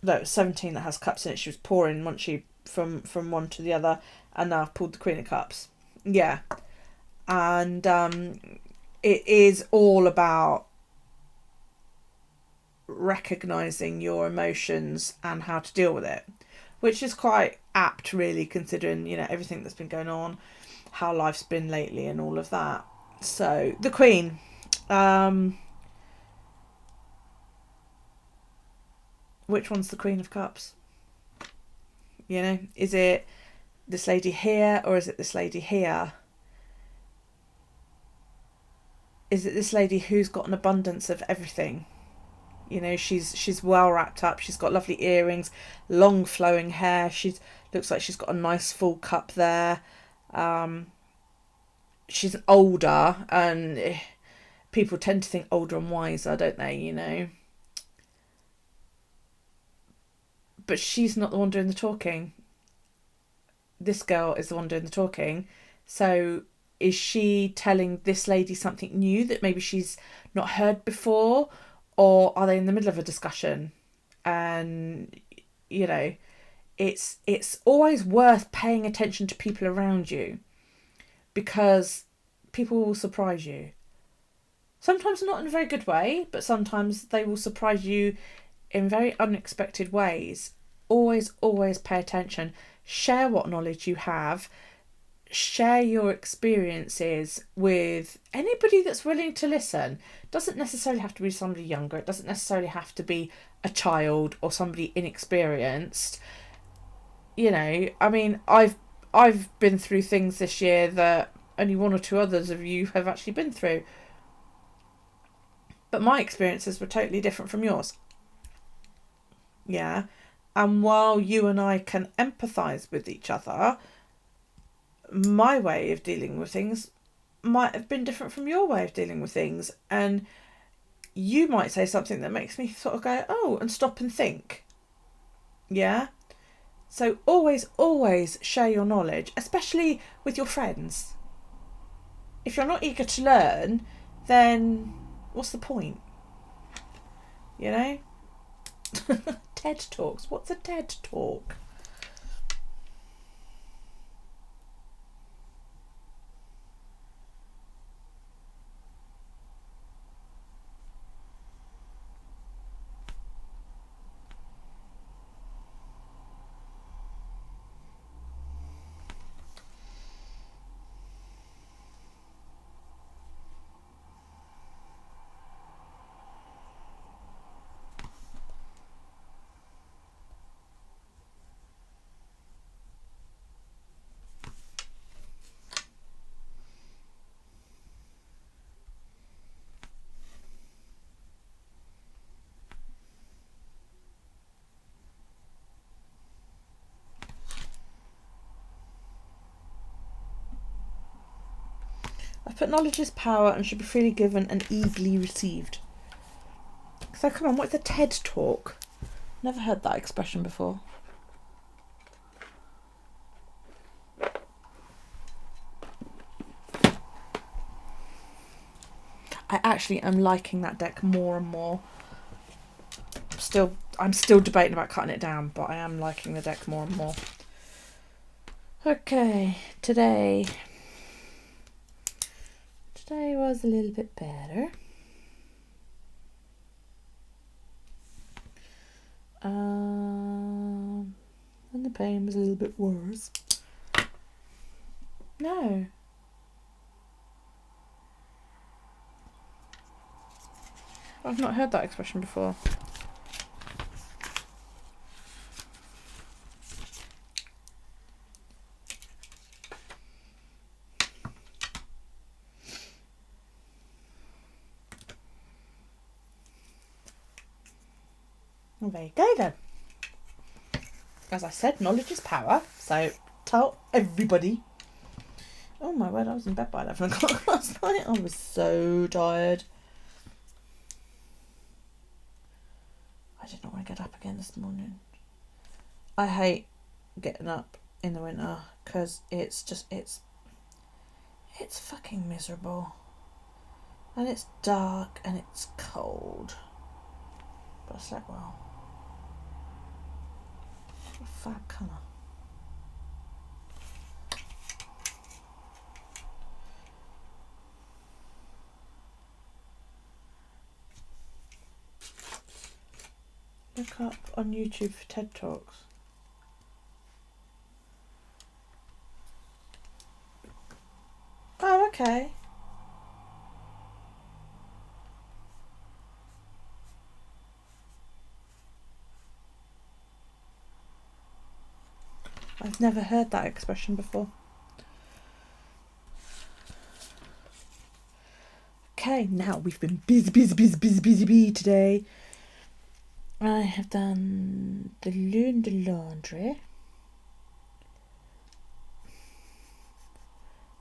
No, 17 that has cups in it. She was pouring, wasn't she, from one to the other, and now I've pulled the Queen of Cups. Yeah. And it is all about recognising your emotions and how to deal with it, which is quite apt, really, considering, you know, everything that's been going on, how life's been lately and all of that. So, the Queen. Which one's the Queen of Cups? You know, is it this lady here or is it this lady here? Is it this lady who's got an abundance of everything? You know, she's well wrapped up. She's got lovely earrings, long flowing hair. Looks like she's got a nice full cup there. She's older, and people tend to think older and wiser, don't they? You know. But she's not the one doing the talking. This girl is the one doing the talking. So is she telling this lady something new that maybe she's not heard before? Or are they in the middle of a discussion? And, you know, it's always worth paying attention to people around you, because people will surprise you. Sometimes not in a very good way, but sometimes they will surprise you in very unexpected ways. Always, always pay attention. Share what knowledge you have. Share your experiences with anybody that's willing to listen. It doesn't necessarily have to be somebody younger. It doesn't necessarily have to be a child or somebody inexperienced. you know, I mean, I've been through things this year that only one or two others of you have actually been through. But my experiences were totally different from yours. Yeah. And while you and I can empathise with each other, my way of dealing with things might have been different from your way of dealing with things. And you might say something that makes me sort of go, oh, and stop and think. Yeah? So always share your knowledge, especially with your friends. If you're not eager to learn, then what's the point? You know? TED Talks. What's a TED Talk? I've put knowledge is power and should be freely given and eagerly received. So come on, what's a TED Talk? Never heard that expression before. I actually am liking that deck more and more. I'm still debating about cutting it down, but I am liking the deck more and more. Okay, today was a little bit better. And the pain was a little bit worse. No. I've not heard that expression before. Well, there you go then. As I said, knowledge is power, so tell everybody. Oh my word, I was in bed by 11 o'clock last night. I was so tired. I did not want to get up again this morning. I hate getting up in the winter because it's fucking miserable. And it's dark and it's cold. But I slept well. What a fab colour. Look up on YouTube for TED Talks. Oh, okay. I've never heard that expression before. Okay, now we've been busy today. I have done the laundry.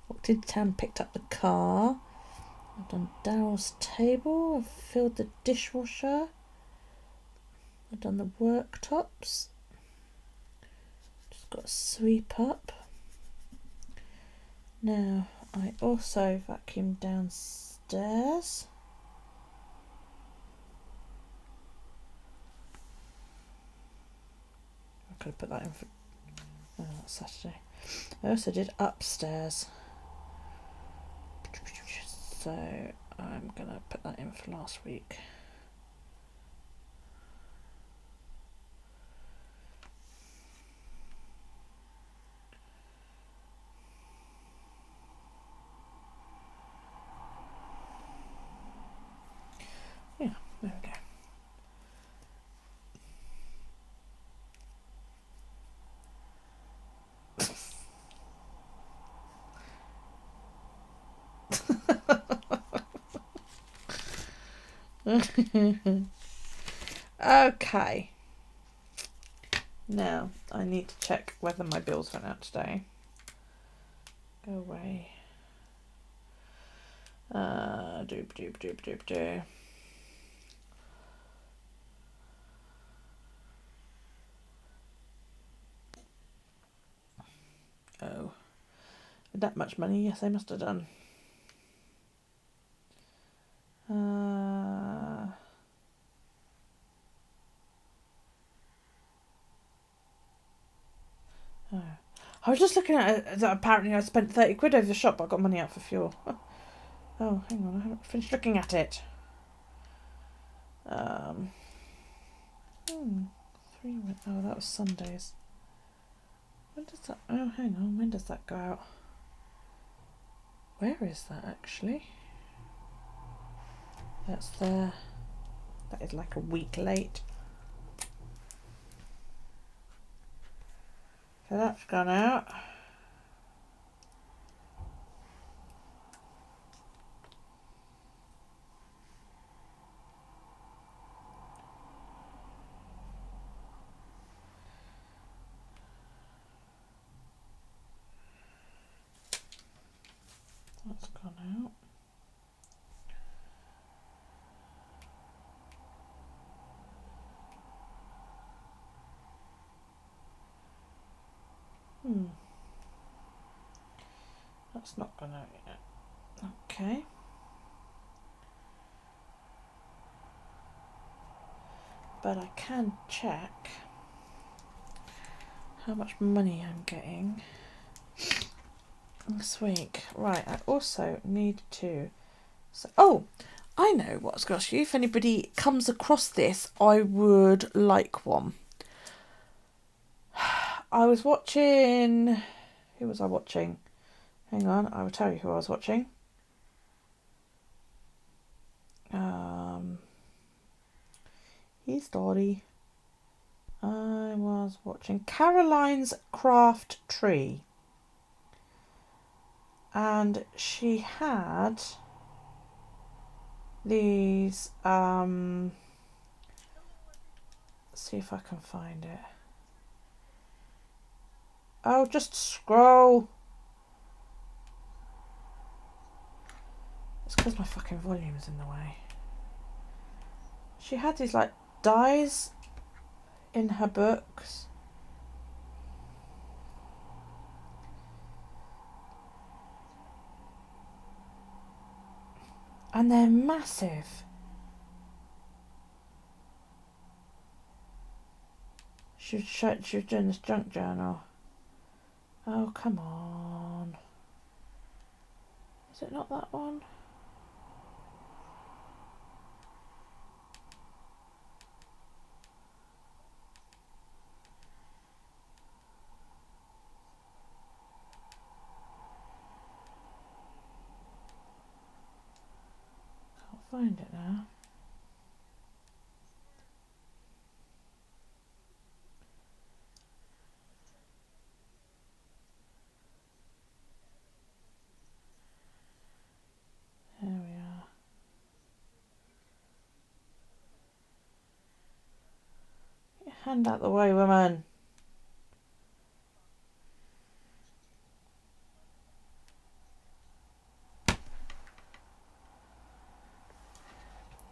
Walked into town, picked up the car. I've done Daryl's table. I've filled the dishwasher. I've done the worktops. Just got to sweep up. Now, I also vacuumed downstairs. I could have put that in for that's Saturday. I also did upstairs. So I'm going to put that in for last week. Yeah, there we go. Okay. Now, I need to check whether my bills went out today. Go away. Do. Oh. With that much money? Yes, I must have done. Oh. I was just looking at it, that apparently I spent 30 quid over the shop, but I got money out for fuel. Oh, hang on, I haven't finished looking at it. 3 went, oh, that was Sundays. When does that, oh, hang on, when does that go out? Where is that actually? That's there. That is like a week late. So that's gone out. That's gone out. That's not gone out yet. Okay. But I can check how much money I'm getting this week. Right, I also need to... oh, I know what I was going to ask you. If anybody comes across this, I would like one. I was watching... Who was I watching? Hang on, I will tell you who I was watching. He's Dottie. I was watching Caroline's Craft Tree. And she had these, see if I can find it. Oh, just scroll. It's because my fucking volume is in the way. She had these like dies in her books. And they're massive. She was doing this junk journal. Oh, come on. Is it not that one? Can't find it now. There we are. Get your hand out the way, woman.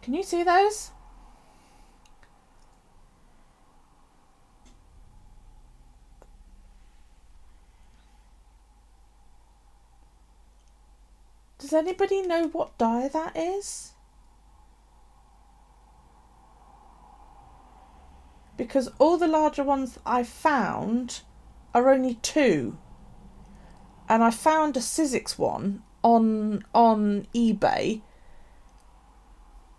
Can you see those? Does anybody know what dye that is? Because all the larger ones I found are only 2. And I found a Sizzix one on eBay.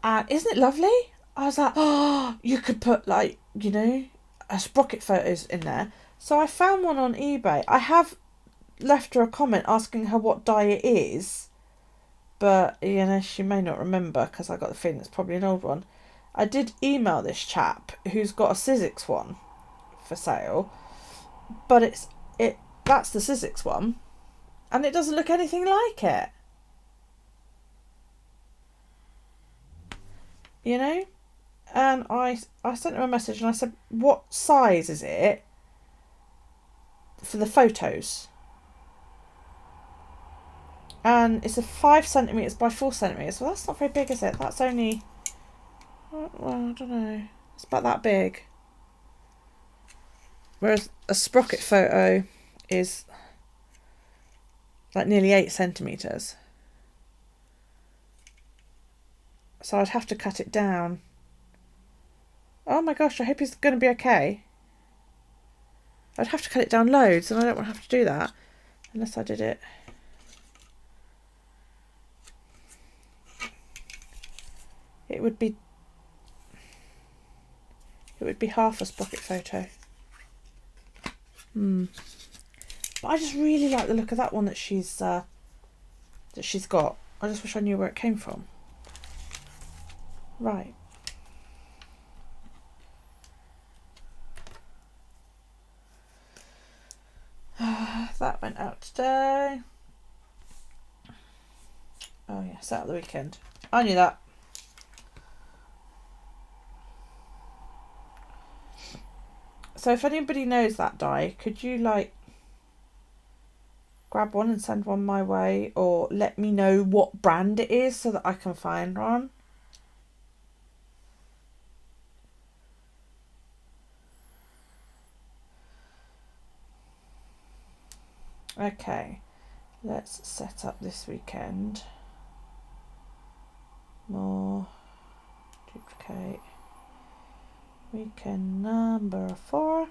And isn't it lovely? I was like, oh, you could put like, you know, a sprocket photos in there. So I found one on eBay. I have left her a comment asking her what dye it is. But, you know, she may not remember because I got the feeling it's probably an old one. I did email this chap who's got a Sizzix one for sale. But that's the Sizzix one. And it doesn't look anything like it. you know? And I sent him a message and I said, what size is it for the photos? And it's a 5 centimetres by 4 centimetres. Well, that's not very big, is it? That's only, well, I don't know. It's about that big. Whereas a sprocket photo is like nearly 8 centimetres. So I'd have to cut it down. Oh my gosh, I hope he's going to be okay. I'd have to cut it down loads, and I don't want to have to do that unless I did it. It would be half a sprocket photo. But I just really like the look of that one that she's got. I just wish I knew where it came from. Right. That went out today. Oh yes, out of the weekend. I knew that. So if anybody knows that die, could you like grab one and send one my way, or let me know what brand it is so that I can find one? Okay, let's set up this weekend. More, duplicate. Weekend number 4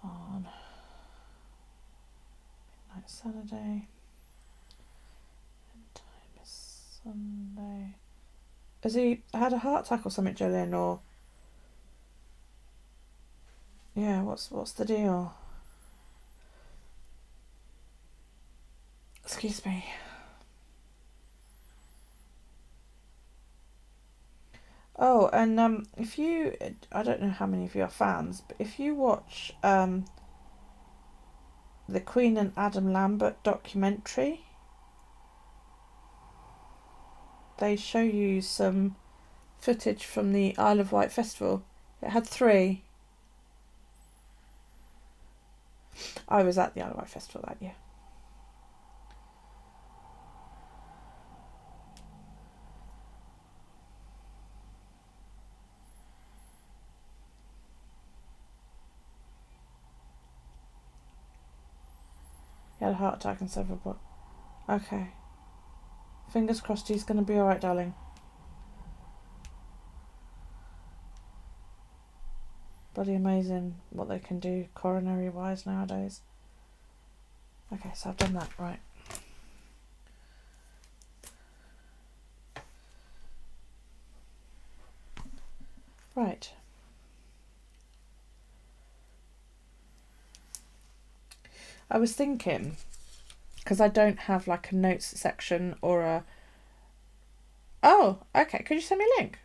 on midnight Saturday, and time is Sunday. Has he had a heart attack or something, Jolene, or yeah, what's the deal? Excuse me. Oh, and if you, I don't know how many of you are fans, but if you watch the Queen and Adam Lambert documentary, they show you some footage from the Isle of Wight festival. It had 3. I was at the Isle of Wight festival that year. He had a heart attack and several but okay. Fingers crossed he's going to be alright, darling. Bloody amazing what they can do coronary wise nowadays. Okay, so I've done that, right. Right. I was thinking, because I don't have like a notes section or a... Oh, okay. Could you send me a link?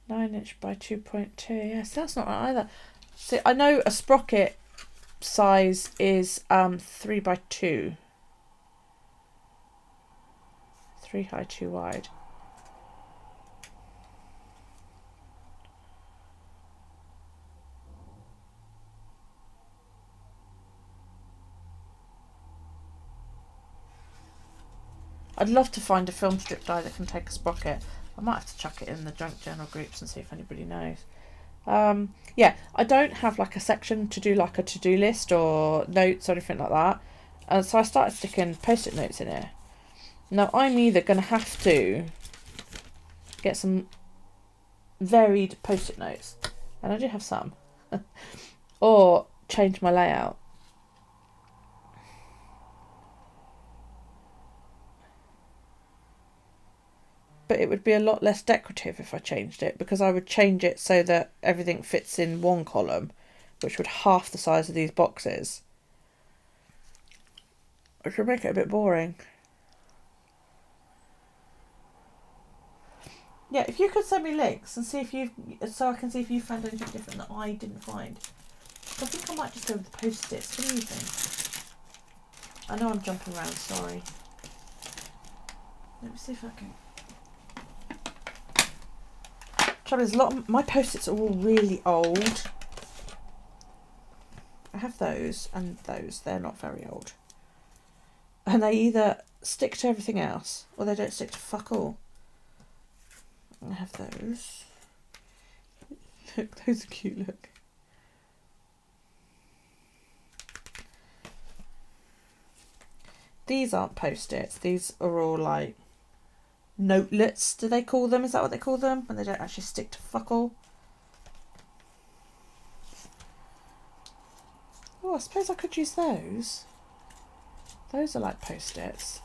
(9" by 2.2. Yes, that's not right either. See, I know a sprocket size is 3 by 2. 3 high, 2 wide. I'd love to find a film strip die that can take a sprocket. I might have to chuck it in the junk journal groups and see if anybody knows. Yeah, I don't have like a section to do like a to-do list or notes or anything like that. And so I started sticking post-it notes in here. Now I'm either going to have to get some varied post-it notes, and I do have some, or change my layout. But it would be a lot less decorative if I changed it, because I would change it so that everything fits in one column, which would half the size of these boxes, which would make it a bit boring. Yeah, if you could send me links and see if you've, so I can see if you found anything different that I didn't find. I think I might just go with the post-its. What do you think? I know I'm jumping around, sorry. Let me see if I can. Trouble is, a lot of my post-its are all really old. I have those and those. They're not very old. And they either stick to everything else or they don't stick to fuck all. I have those. Look, those are cute, look. These aren't post-its. These are all like notelets, do they call them? Is that what they call them? When they don't actually stick to fuck all. Oh, I suppose I could use those. Those are like post-its.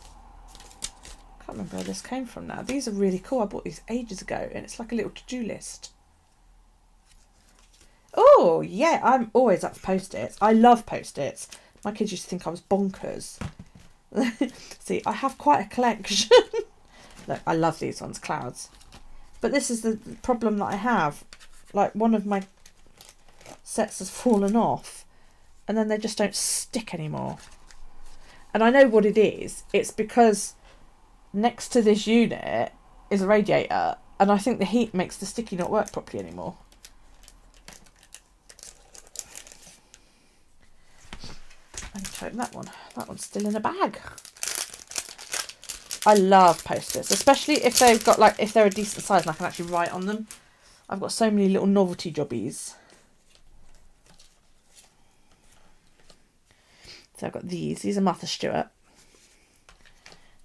Can't remember where this came from now. These are really cool. I bought these ages ago and it's like a little to-do list. Oh, yeah, I'm always up for post-its. I love post-its. My kids used to think I was bonkers. See, I have quite a collection. Look, I love these ones, clouds. But this is the problem that I have. Like, one of my sets has fallen off and then they just don't stick anymore. And I know what it is. It's because next to this unit is a radiator and I think the heat makes the sticky not work properly anymore. And open that one. That one's still in a bag. I love post-its, especially if they've got like, if they're a decent size and I can actually write on them. I've got so many little novelty jobbies. So I've got these. These are Martha Stewart.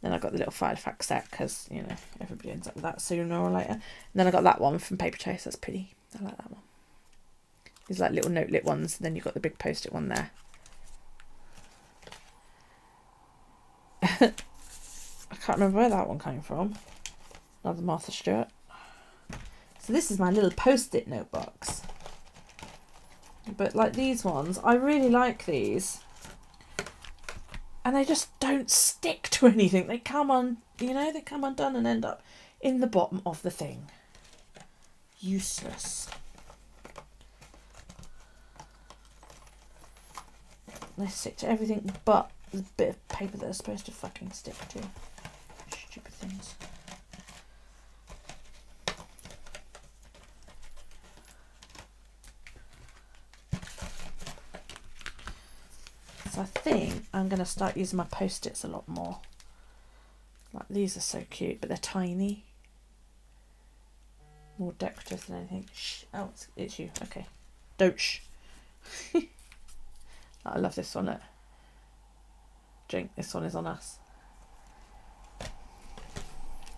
Then I've got the little Firefax set because, you know, everybody ends up with that sooner or later. And then I got that one from Paper Chase. That's pretty. I like that one. These like little notelet ones. And then you've got the big post-it one there. I can't remember where that one came from. Another Martha Stewart. So this is my little post-it note box. But like these ones, I really like these. And they just don't stick to anything. They come on, you know, they come undone and end up in the bottom of the thing. Useless. They stick to everything but the bit of paper that they're supposed to fucking stick to. Stupid things. So I think I'm going to start using my post-its a lot more. Like these are so cute, but they're tiny. More decorative than anything. Shh. Oh, it's you. Okay. Don't shh. I love this one. Look. Drink. This one is on us.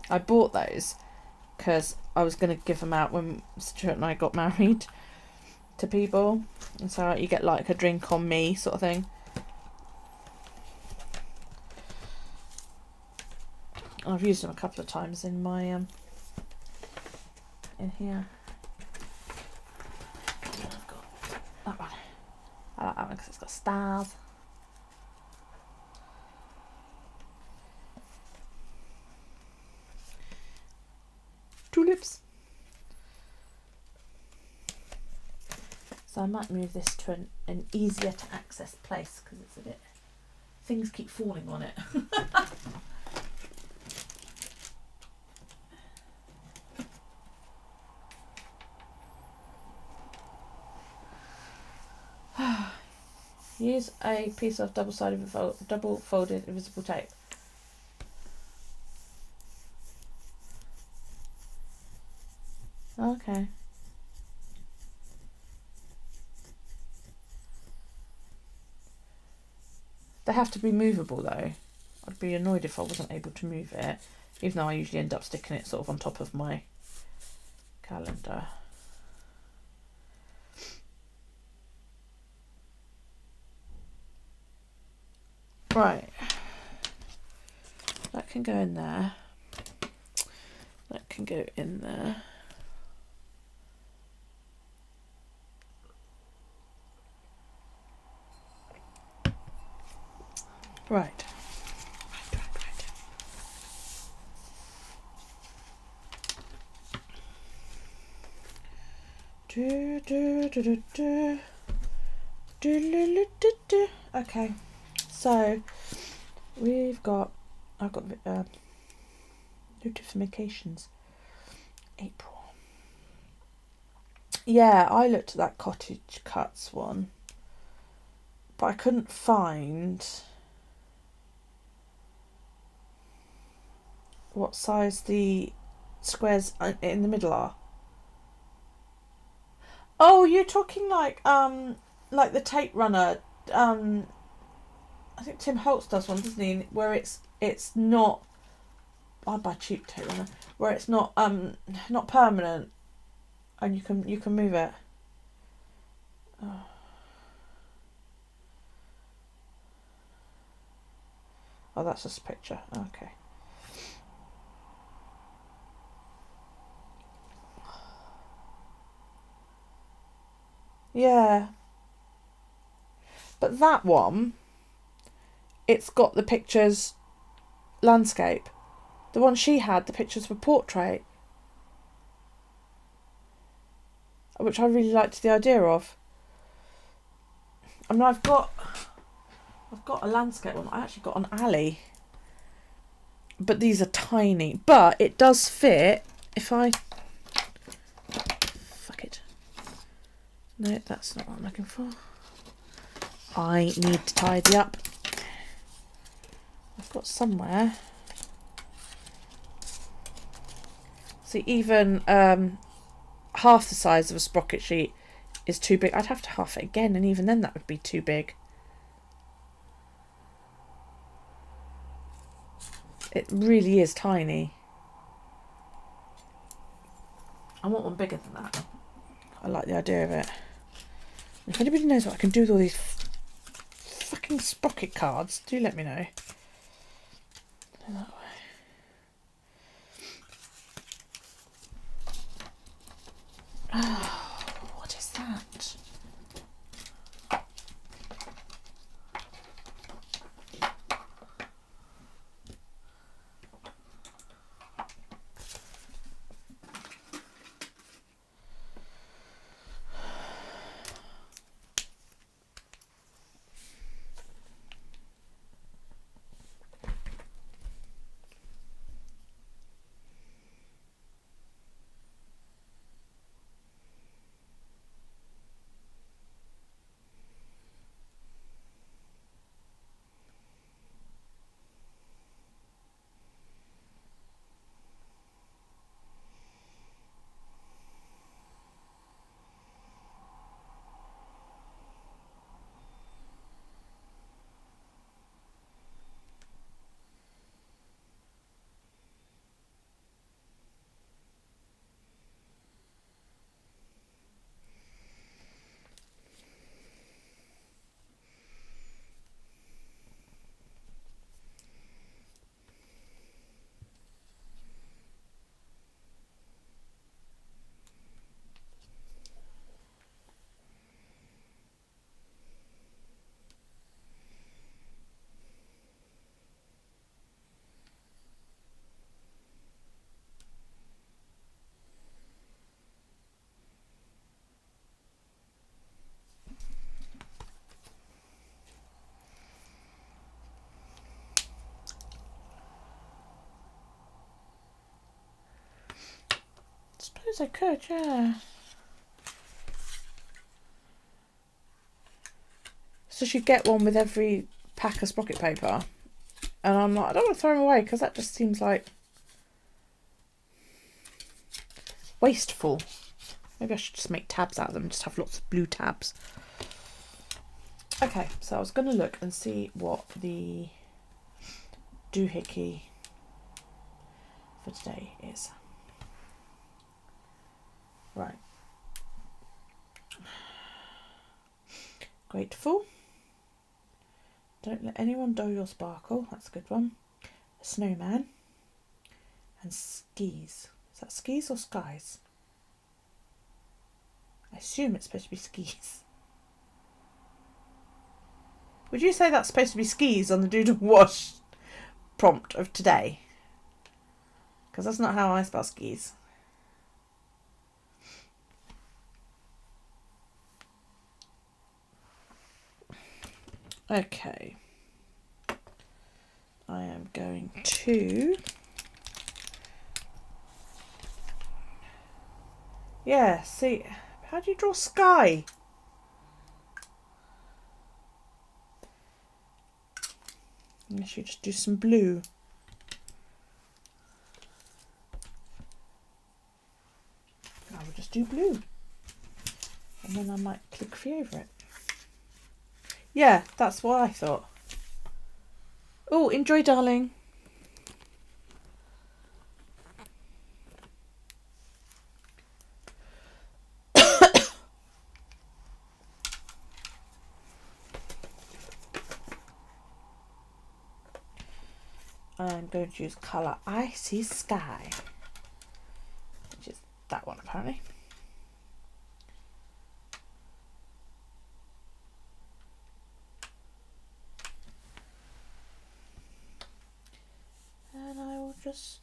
I bought those because I was going to give them out when Stuart and I got married to people. And so you get like a drink on me sort of thing. I've used them a couple of times in my in here. And I've got that one. I like that one because it's got stars. Tulips. So I might move this to an easier to access place because it's a bit, things keep falling on it. Use a piece of double folded invisible tape. Okay. They have to be movable though. I'd be annoyed if I wasn't able to move it, even though I usually end up sticking it sort of on top of my calendar. Right. That can go in there. That can go in there. Right. Okay, so I've got notifications. April. Yeah, I looked at that cottage cuts one, but I couldn't find what size the squares in the middle are. Oh, you're talking like the tape runner. I think Tim Holtz does one, doesn't he? Where it's not. I buy cheap tape runner where it's not permanent, and you can move it. Oh, that's just a picture. Okay. Yeah. But that one, it's got the pictures landscape. The one she had, the pictures were portrait, which I really liked the idea of. I mean, I've got a landscape one. I actually got an alley, but these are tiny. But it does fit if I. Fuck it. No, that's not what I'm looking for. I need to tidy up. I've got somewhere. See, even half the size of a sprocket sheet is too big. I'd have to half it again, and even then that would be too big. It really is tiny. I want one bigger than that. I like the idea of it. If anybody knows what I can do with all these fucking sprocket cards, do let me know. That way. Oh, what is that? I suppose I could, yeah. So she'd get one with every pack of sprocket paper. And I'm like, I don't want to throw them away because that just seems like wasteful. Maybe I should just make tabs out of them and just have lots of blue tabs. Okay, so I was going to look and see what the doohickey for today is. Right. Grateful. Don't let anyone dull your sparkle. That's a good one. A snowman. And skis. Is that skis or skies? I assume it's supposed to be skis. Would you say that's supposed to be skis on the do not wash prompt of today? Because that's not how I spell skis. Okay. I am going to, yeah, see, how do you draw sky? Unless you just do some blue. I will just do blue. And then I might calligraphy over it. Yeah, that's what I thought. Oh, enjoy, darling. I'm going to use colour Icy Sky, which is that one apparently. And I will just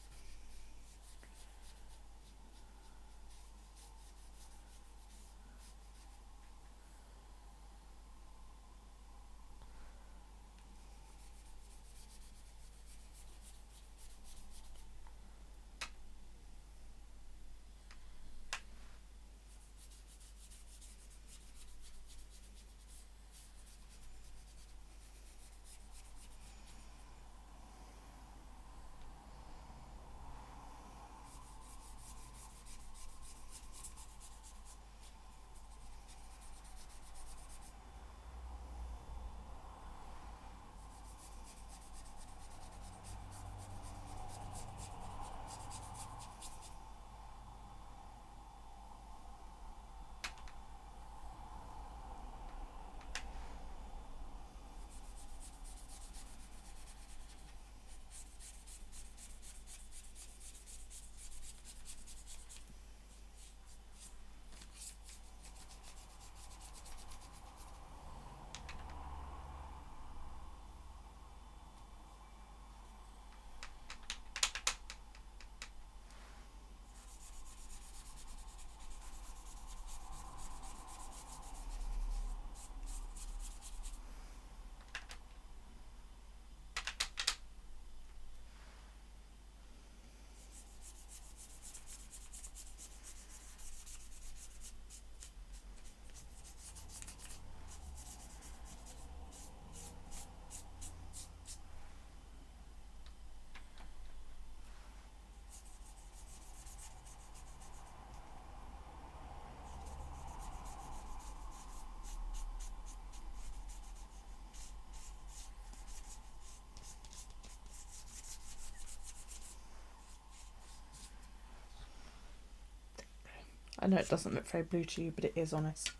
I know it doesn't look very blue to you, but it is, honest.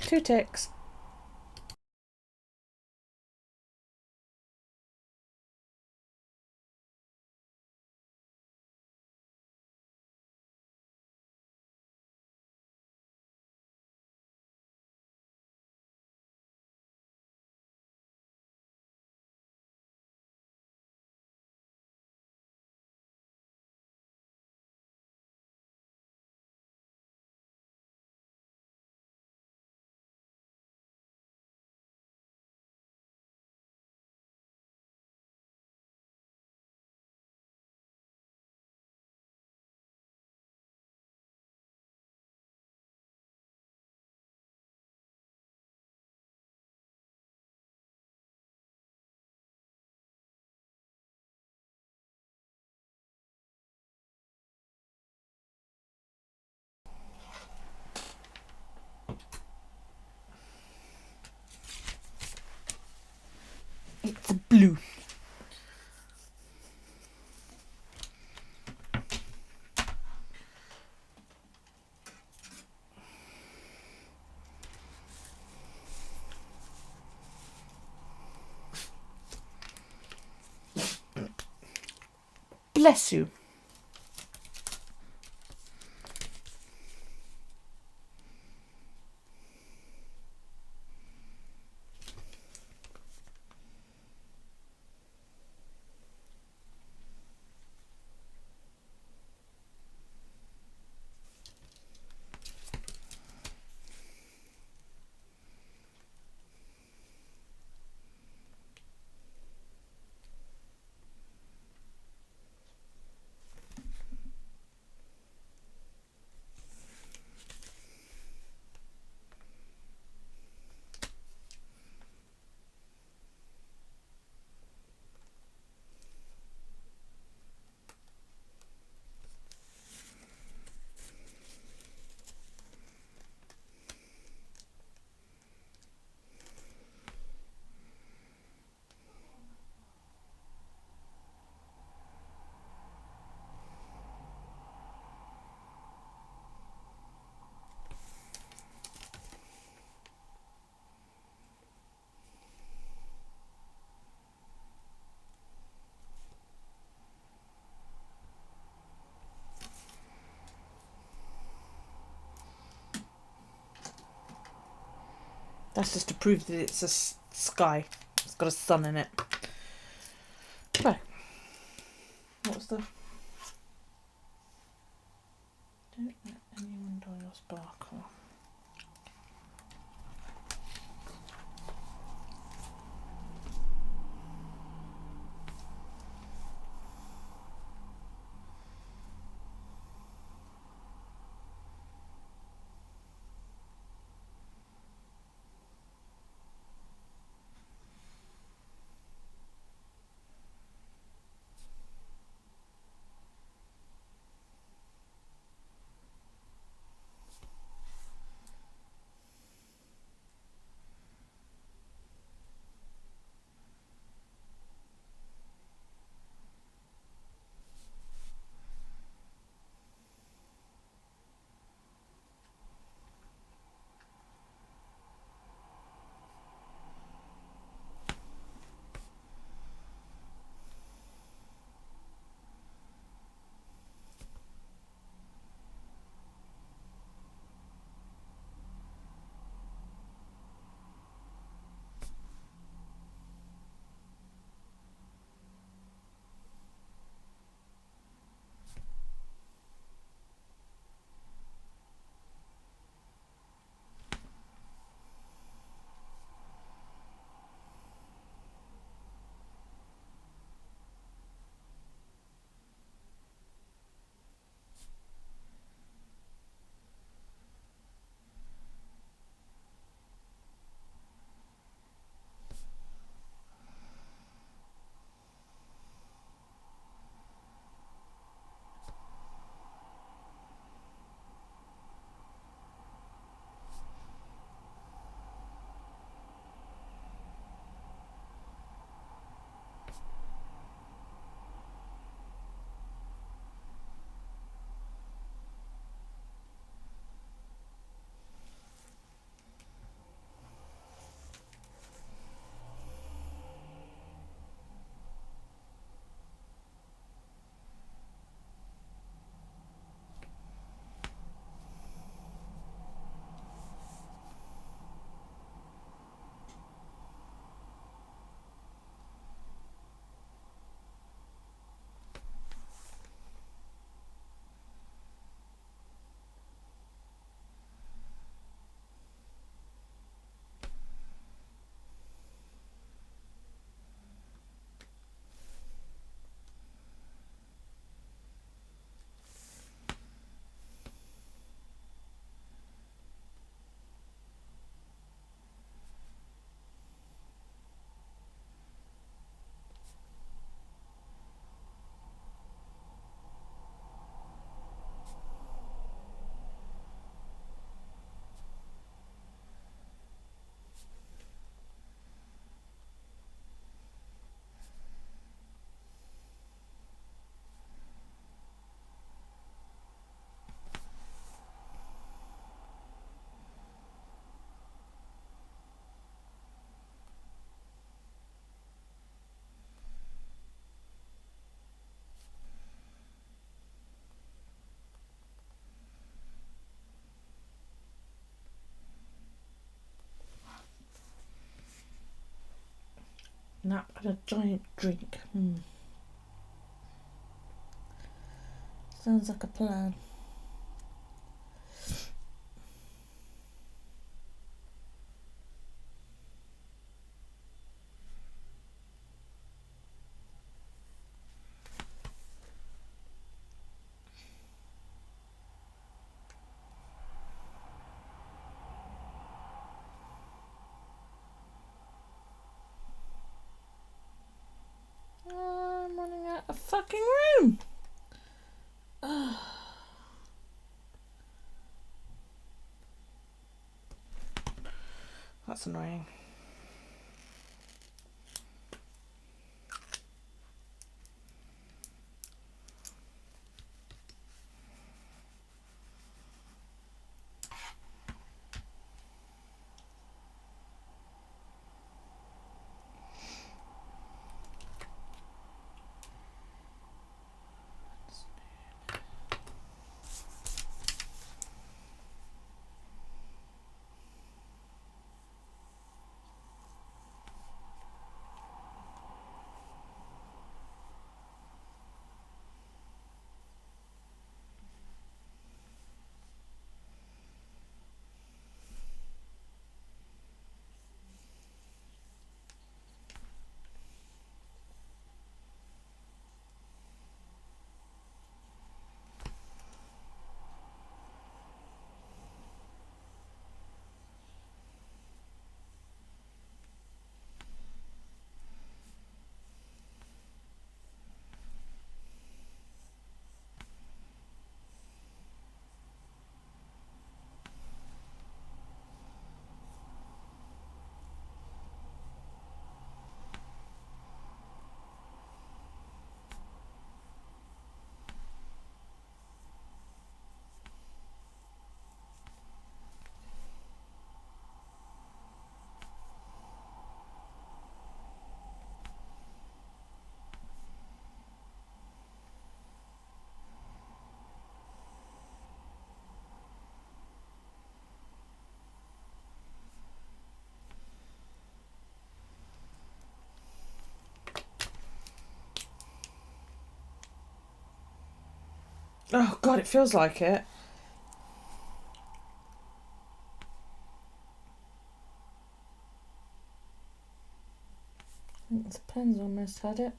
Two ticks. It's blue. Bless you. That's just to prove that it's a sky. It's got a sun in it. Right. What was the... Don't let anyone dye your sparkle. Nap and a giant drink. Sounds like a plan. I'm running out of fucking room. That's annoying. Oh God, it feels like it. I think the pen's almost had it.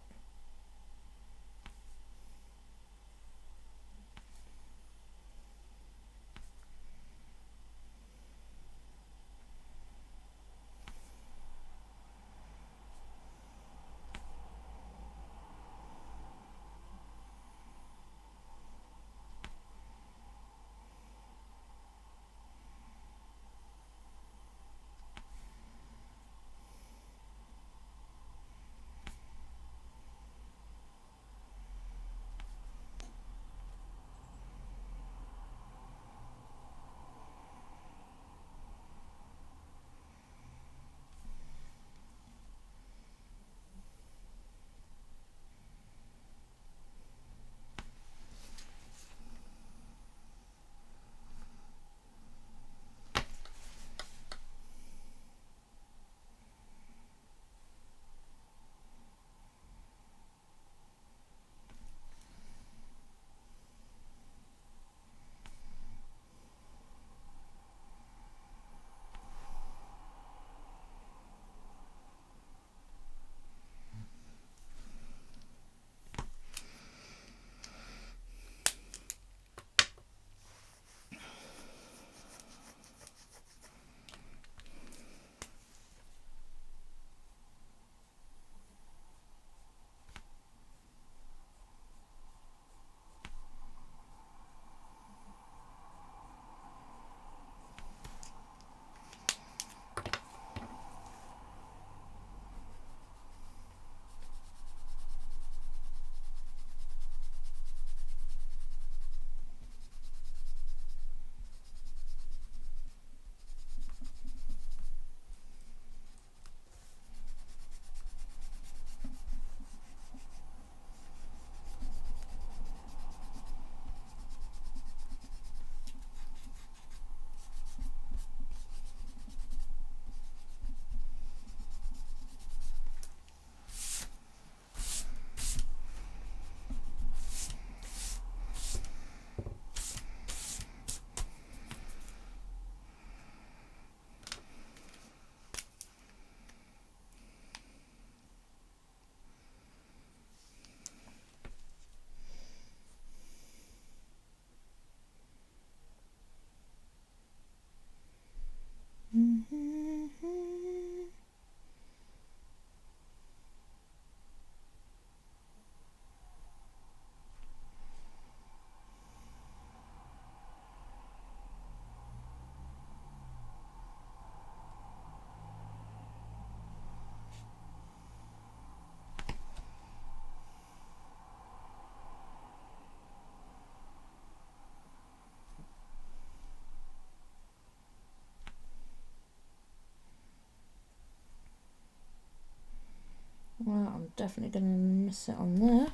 Well, I'm definitely going to miss it on there.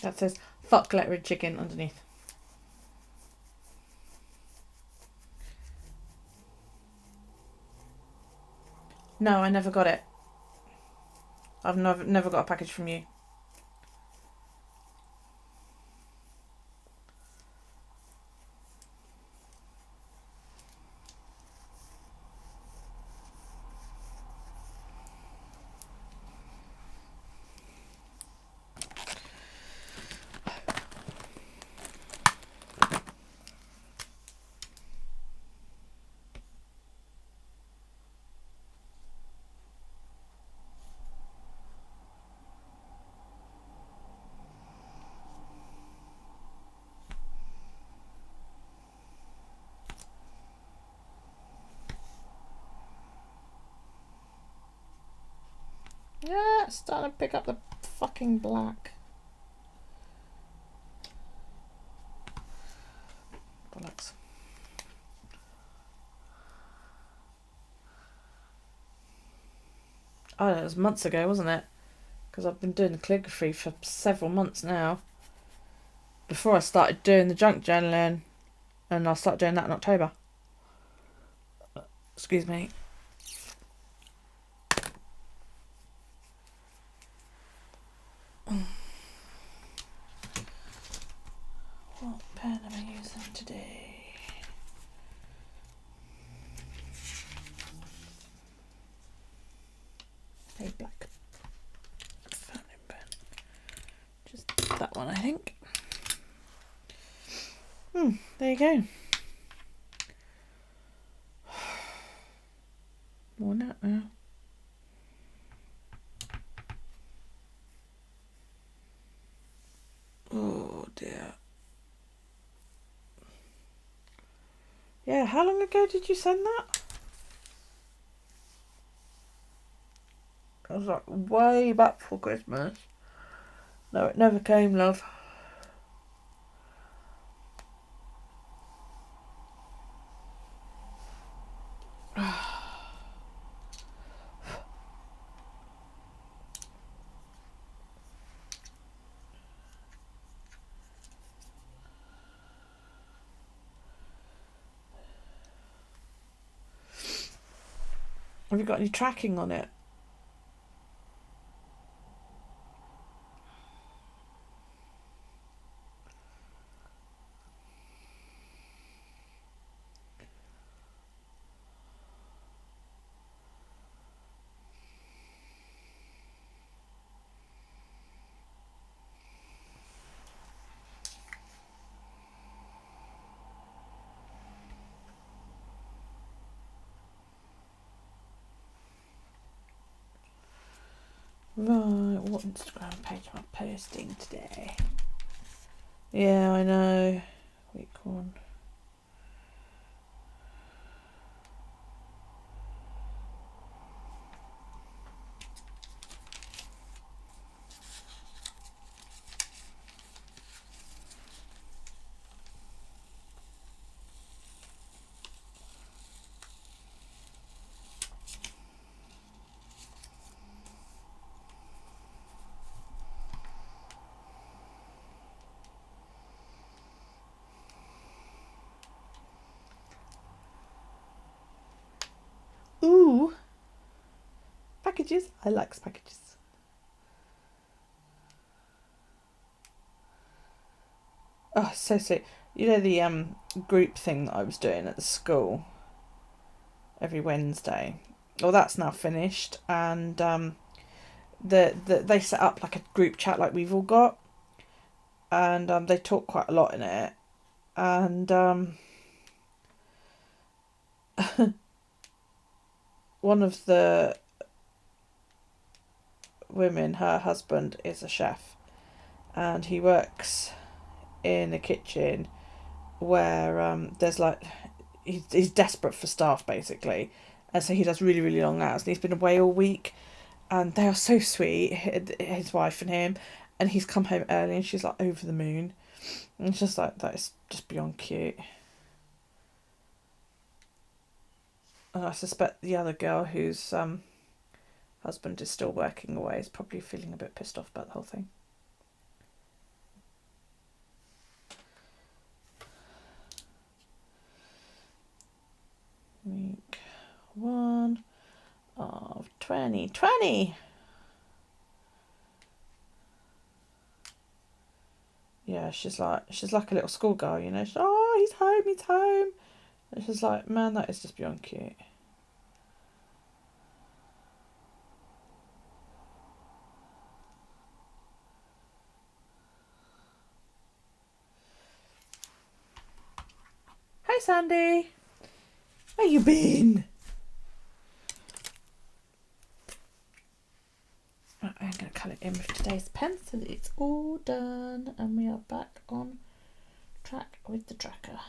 That says fuck lettering chicken underneath. No, I never got it. I've never got a package from you. Yeah, it's starting to pick up the fucking black. Bollocks. Oh, it was months ago, wasn't it? Because I've been doing the calligraphy for several months now. Before I started doing the junk journaling, and I'll start doing that in October. Excuse me. What pen am I using today? A black fountain pen. Just that one, I think. There you go. Worn out now. Oh dear. Yeah, how long ago did you send that? I was like way back before Christmas. No, it never came, love. Have you got any tracking on it? Right, what Instagram page am I posting today? Yeah, I know. Week one. Ooh, packages. I like packages. Oh, so sweet. You know the group thing that I was doing at the school every Wednesday. Well, that's now finished, and they set up like a group chat like we've all got, and they talk quite a lot in it, and one of the women, her husband is a chef, and he works in a kitchen where there's like he's desperate for staff basically, and so he does really really long hours, and he's been away all week, and they are so sweet, his wife and him, and he's come home early and she's like over the moon, and it's just like that is just beyond cute. And I suspect the other girl whose husband is still working away is probably feeling a bit pissed off about the whole thing. Week 1 of 2020. Yeah, she's like a little schoolgirl, you know. She's, oh, he's home. And she's like, man, that is just beyond cute. Hi, Sandy. Where you been? Right, I'm going to colour it in with today's pen so that it's all done and we are back on track with the tracker.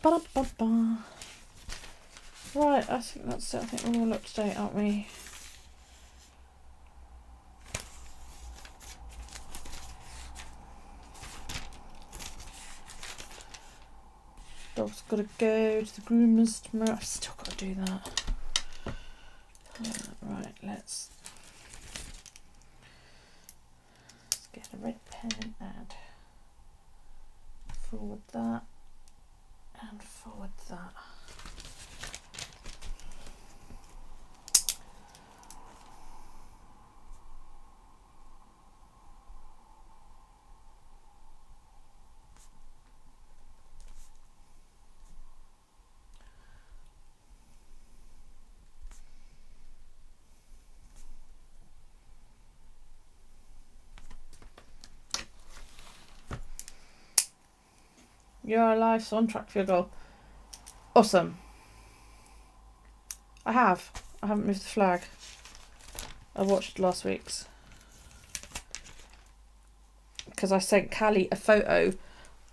Ba-da-ba-ba. Right, I think that's it. I think we're all up to date, aren't we? Dog's got to go to the groomers tomorrow. I've still got to do that. Right, let's get a red pen and forward that and forward that. You're alive, so on track for your goal. Awesome. I haven't moved the flag. I watched last week's. Because I sent Callie a photo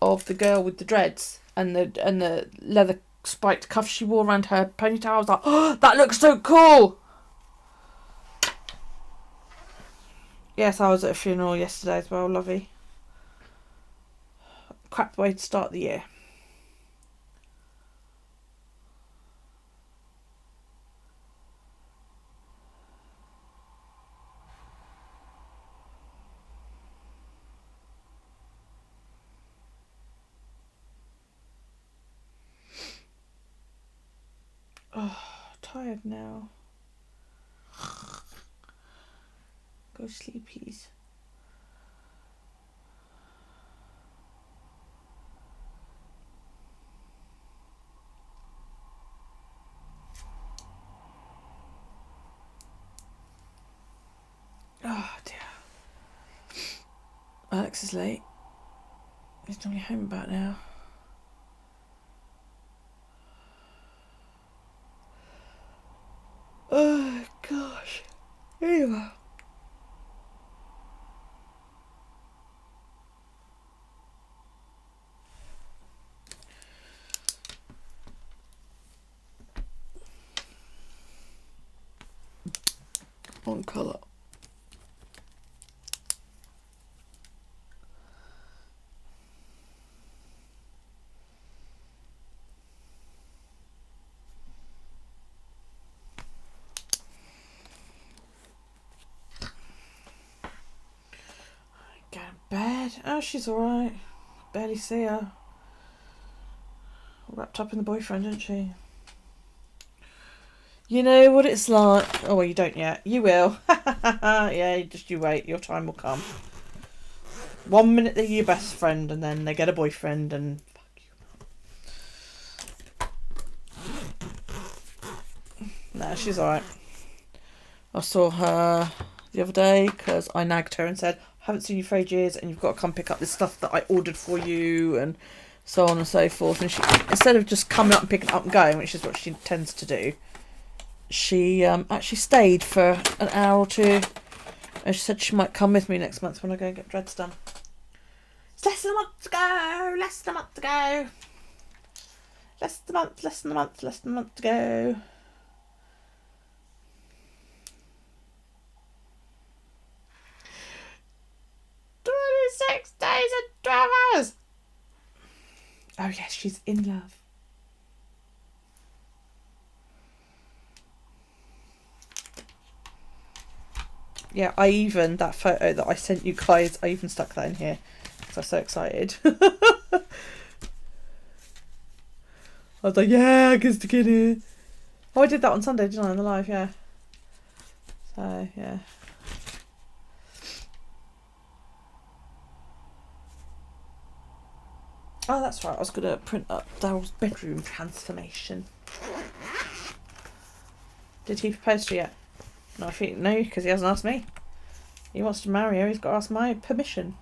of the girl with the dreads and the leather spiked cuffs she wore around her ponytail. I was like, oh, that looks so cool! Yes, I was at a funeral yesterday as well, lovey. Crap way to start the year. Oh, tired now. Go sleepies. Oh dear. Alex is late. He's normally home about now. Oh gosh. Anyway. One colour. Go to bed. Oh, she's alright. Barely see her. Wrapped up in the boyfriend, isn't she? You know what it's like. Oh, well, you don't yet. You will. Yeah, just you wait. Your time will come. 1 minute they're your best friend and then they get a boyfriend and fuck you. No, she's alright. I saw her the other day because I nagged her and said, I haven't seen you for ages and you've got to come pick up this stuff that I ordered for you and so on and so forth. And she, instead of just coming up and picking it up and going, which is what she tends to do, she actually stayed for an hour or two and she said she might come with me next month when I go and get dreads done. It's less than a month to go, less than a month to go. Less than a month, less than a month, less than a month to go. "26 days and 12 hours. Oh yes, she's in love. Yeah, I even, that photo that I sent you guys, I even stuck that in here because I was so excited. I was like, yeah, I can stick it in. Oh, I did that on Sunday, didn't I, on the live, yeah. So, yeah. Oh, that's right, I was going to print up Daryl's bedroom transformation. Did he propose to you yet? No, I think no, because he hasn't asked me. He wants to marry her, he's got to ask my permission.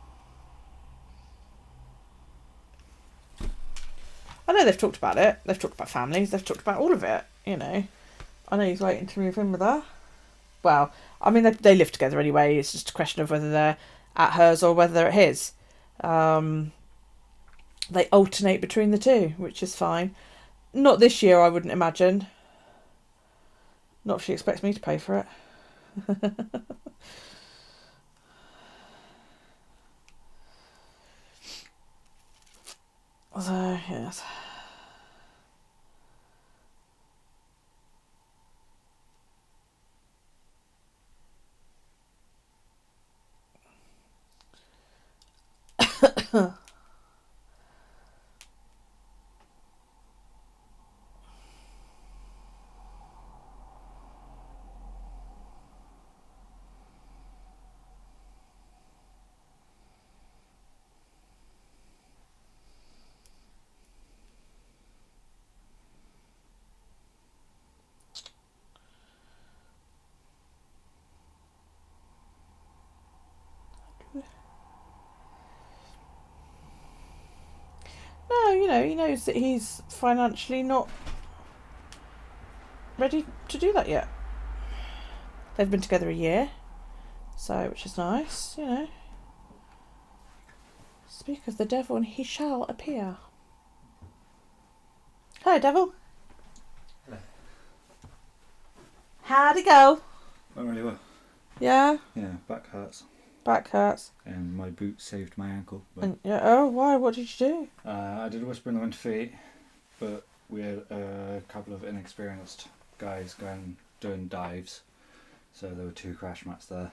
I know they've talked about it. They've talked about families. They've talked about all of it, you know. I know he's waiting to move in with her. Well, I mean, they live together anyway. It's just a question of whether they're at hers or whether they're at his. Because they alternate between the two, which is fine. Not this year, I wouldn't imagine. Not if she expects me to pay for it. So, yes. No, you know, he knows that he's financially not ready to do that yet. They've been together a year, so which is nice, you know. Speak of the devil and he shall appear. Hello, devil. Hello. How'd it go? Went really well. Yeah? Yeah, back hurts. Back hurts. And my boot saved my ankle. But, And, yeah, oh, why? What did you do? I did a whisper in the wind feet, but we had a couple of inexperienced guys doing dives. So there were 2 crash mats there,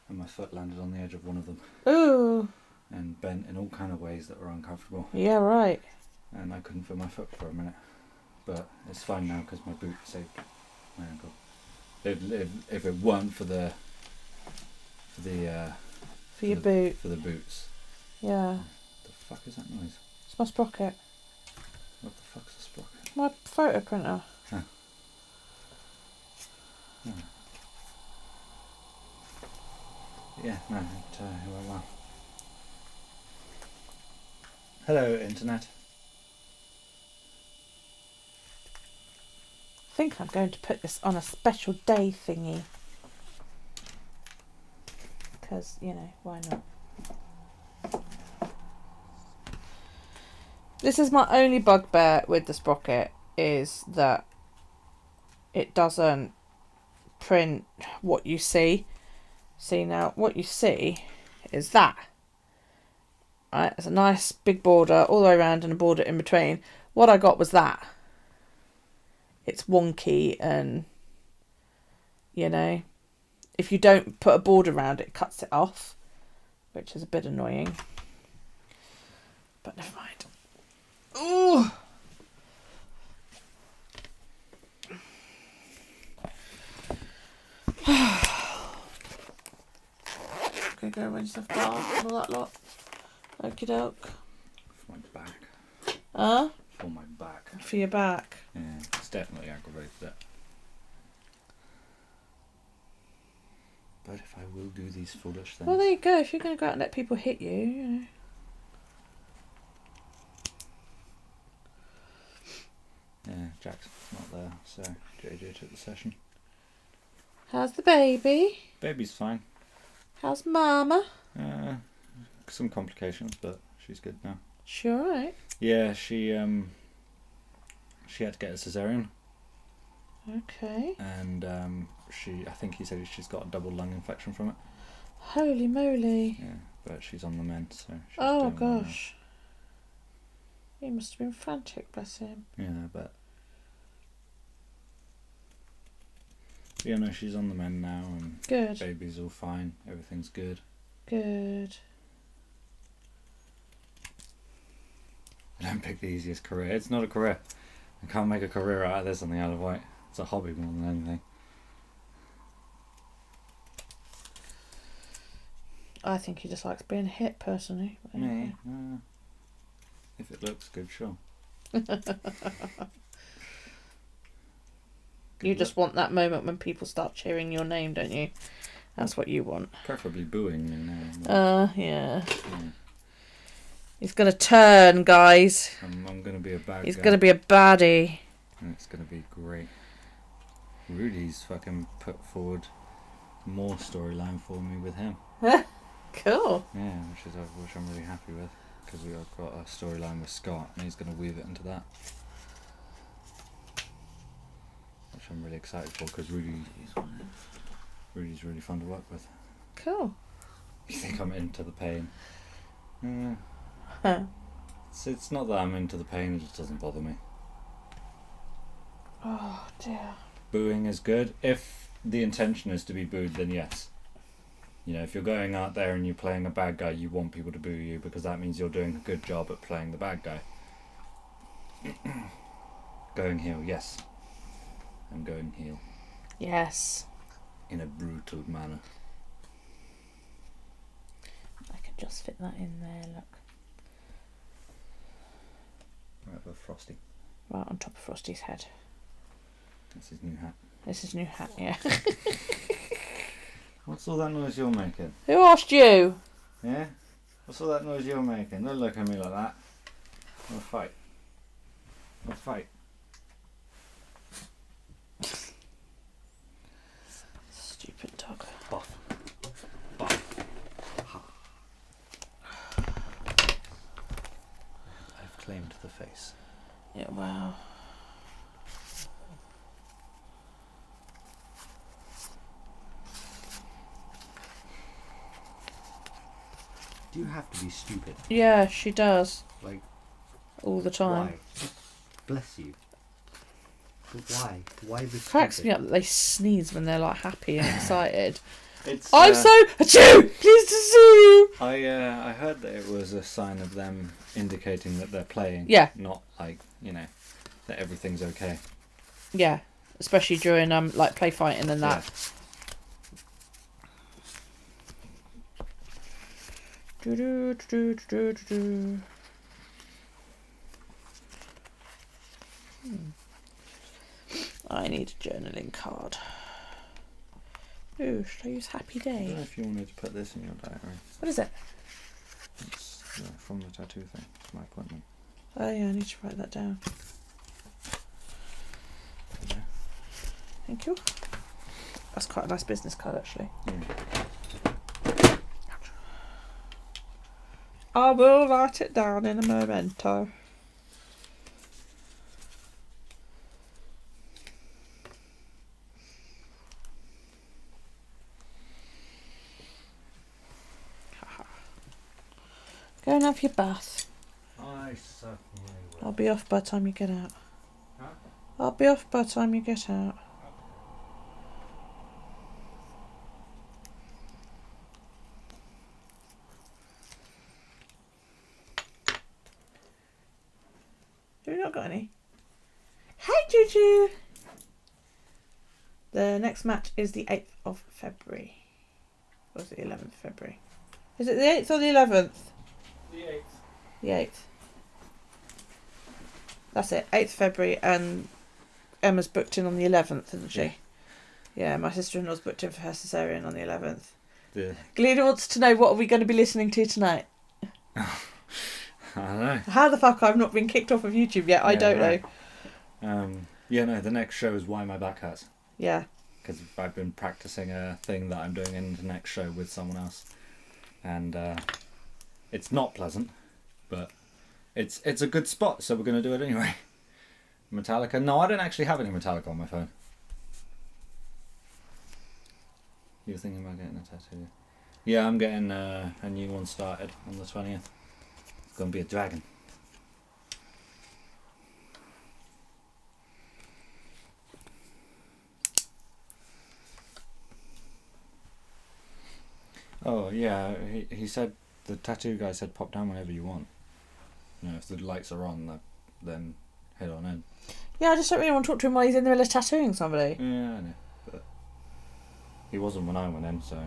and my foot landed on the edge of one of them. Ooh. And bent in all kind of ways that were uncomfortable. Yeah, right. And I couldn't feel my foot for a minute. But it's fine now because my boot saved my ankle. If it weren't for the your boot. For the boots. Yeah. The fuck is that noise? It's my sprocket. What the fuck's a sprocket? My photo printer. Huh. Oh. Yeah, no, it went well. Hello, Internet. I think I'm going to put this on a special day thingy. Because, you know, why not? This is my only bugbear with the sprocket, is that it doesn't print what you see. See, now, what you see is that. Right, it's a nice big border all the way around and a border in between. What I got was that. It's wonky and, you know, if you don't put a border around it, it cuts it off, which is a bit annoying. But never mind. Ooh! Okay, go and stuff bath and all that lot. Okie doke. For my back. Huh? For my back. For your back. Yeah, it's definitely aggravated it. But if I will do these foolish things... Well, there you go. If you're going to go out and let people hit you, you know. Yeah, Jack's not there, so JJ took the session. How's the baby? Baby's fine. How's Mama? Some complications, but she's good now. She alright? Yeah, she had to get a cesarean. Okay. And I think he said she's got a double lung infection from it. Holy moly. Yeah, but she's on the mend, so she's Oh doing well now. gosh. He must have been frantic, bless him. Yeah, I bet. Yeah, no, she's on the mend now, and Good. baby's all fine. Everything's good. Good. I don't pick the easiest career. It's not a career. I can't make a career out of this on the Isle of Wight. It's a hobby more than anything. I think he just likes being hit, personally. Me? If it looks good, sure. You just want that moment when people start cheering your name, don't you? That's what you want. Preferably booing me now. Yeah. He's going to turn, guys. I'm going to be a bad He's guy. going to be a baddie. And it's going to be great. Rudy's fucking put forward more storyline for me with him. Cool. Yeah, which I'm really happy with. because we've got a storyline with Scott, and he's going to weave it into that, which I'm really excited for because Rudy's really fun to work with. Cool. You think I'm into the pain? Huh. It's not that I'm into the pain; it just doesn't bother me. Oh dear. Booing is good. If the intention is to be booed, then yes. You know, if you're going out there and you're playing a bad guy, you want people to boo you because that means you're doing a good job at playing the bad guy. Going heel, yes. I'm going heel. Yes. In a brutal manner. I can just fit that in there, look. Right with Frosty. Right on top of Frosty's head. That's his new hat. This is new hat, yeah. What's all that noise you're making? Who asked you? Yeah? What's all that noise you're making? Don't look at me like that. We'll fight. We'll fight. Stupid dog. Buff. Buff. I've claimed the face. Yeah, wow. Do you have to be stupid? Yeah, she does. Like, All the time. why? Bless you. But why? Why be Cracks stupid? me up that they sneeze when they're like happy and excited. It's, I'm so achoo! Pleased to see you! I heard that it was a sign of them indicating that they're playing. Yeah. Not like, you know, that everything's okay. Yeah. Especially during like play fighting and that. Do do do do do do. I need a journaling card. Ooh, should I use Happy I don't know Day? if you wanted to put this in your diary. What is it? It's from the tattoo thing. It's my appointment. Oh yeah, I need to write that down. Yeah. Thank you. That's quite a nice business card actually. I will write it down in a memento. Go and have your bath. I certainly will. I'll be off by the time you get out. Huh? I'll be off by the time you get out. Have you not got any? Hey, Juju! The next match is the 8th of February. Or is it the 11th of February? Is it the 8th or the 11th? The 8th. The 8th. That's it, 8th of February, and Emma's booked in on the 11th, isn't she? Yeah, my sister-in-law's booked in for her cesarean on the 11th. Yeah. Galena wants to know, what are we going to be listening to tonight? I don't know. How the fuck I've not been kicked off of YouTube yet? I Yeah, don't right. know. Yeah, no, the next show is Why My Back Hurts. Yeah. Because I've been practicing a thing that I'm doing in the next show with someone else. And it's not pleasant, but it's a good spot, so we're going to do it anyway. Metallica. No, I don't actually have any Metallica on my phone. You were thinking about getting a tattoo? Yeah, I'm getting a new one started on the 20th. It's going to be a dragon. Oh, yeah, he said, the tattoo guy said pop down whenever you want. You know, if the lights are on, then head on in. Yeah, I just don't really want to talk to him while he's in the middle of tattooing somebody. Yeah, I know, but he wasn't when I went in, so...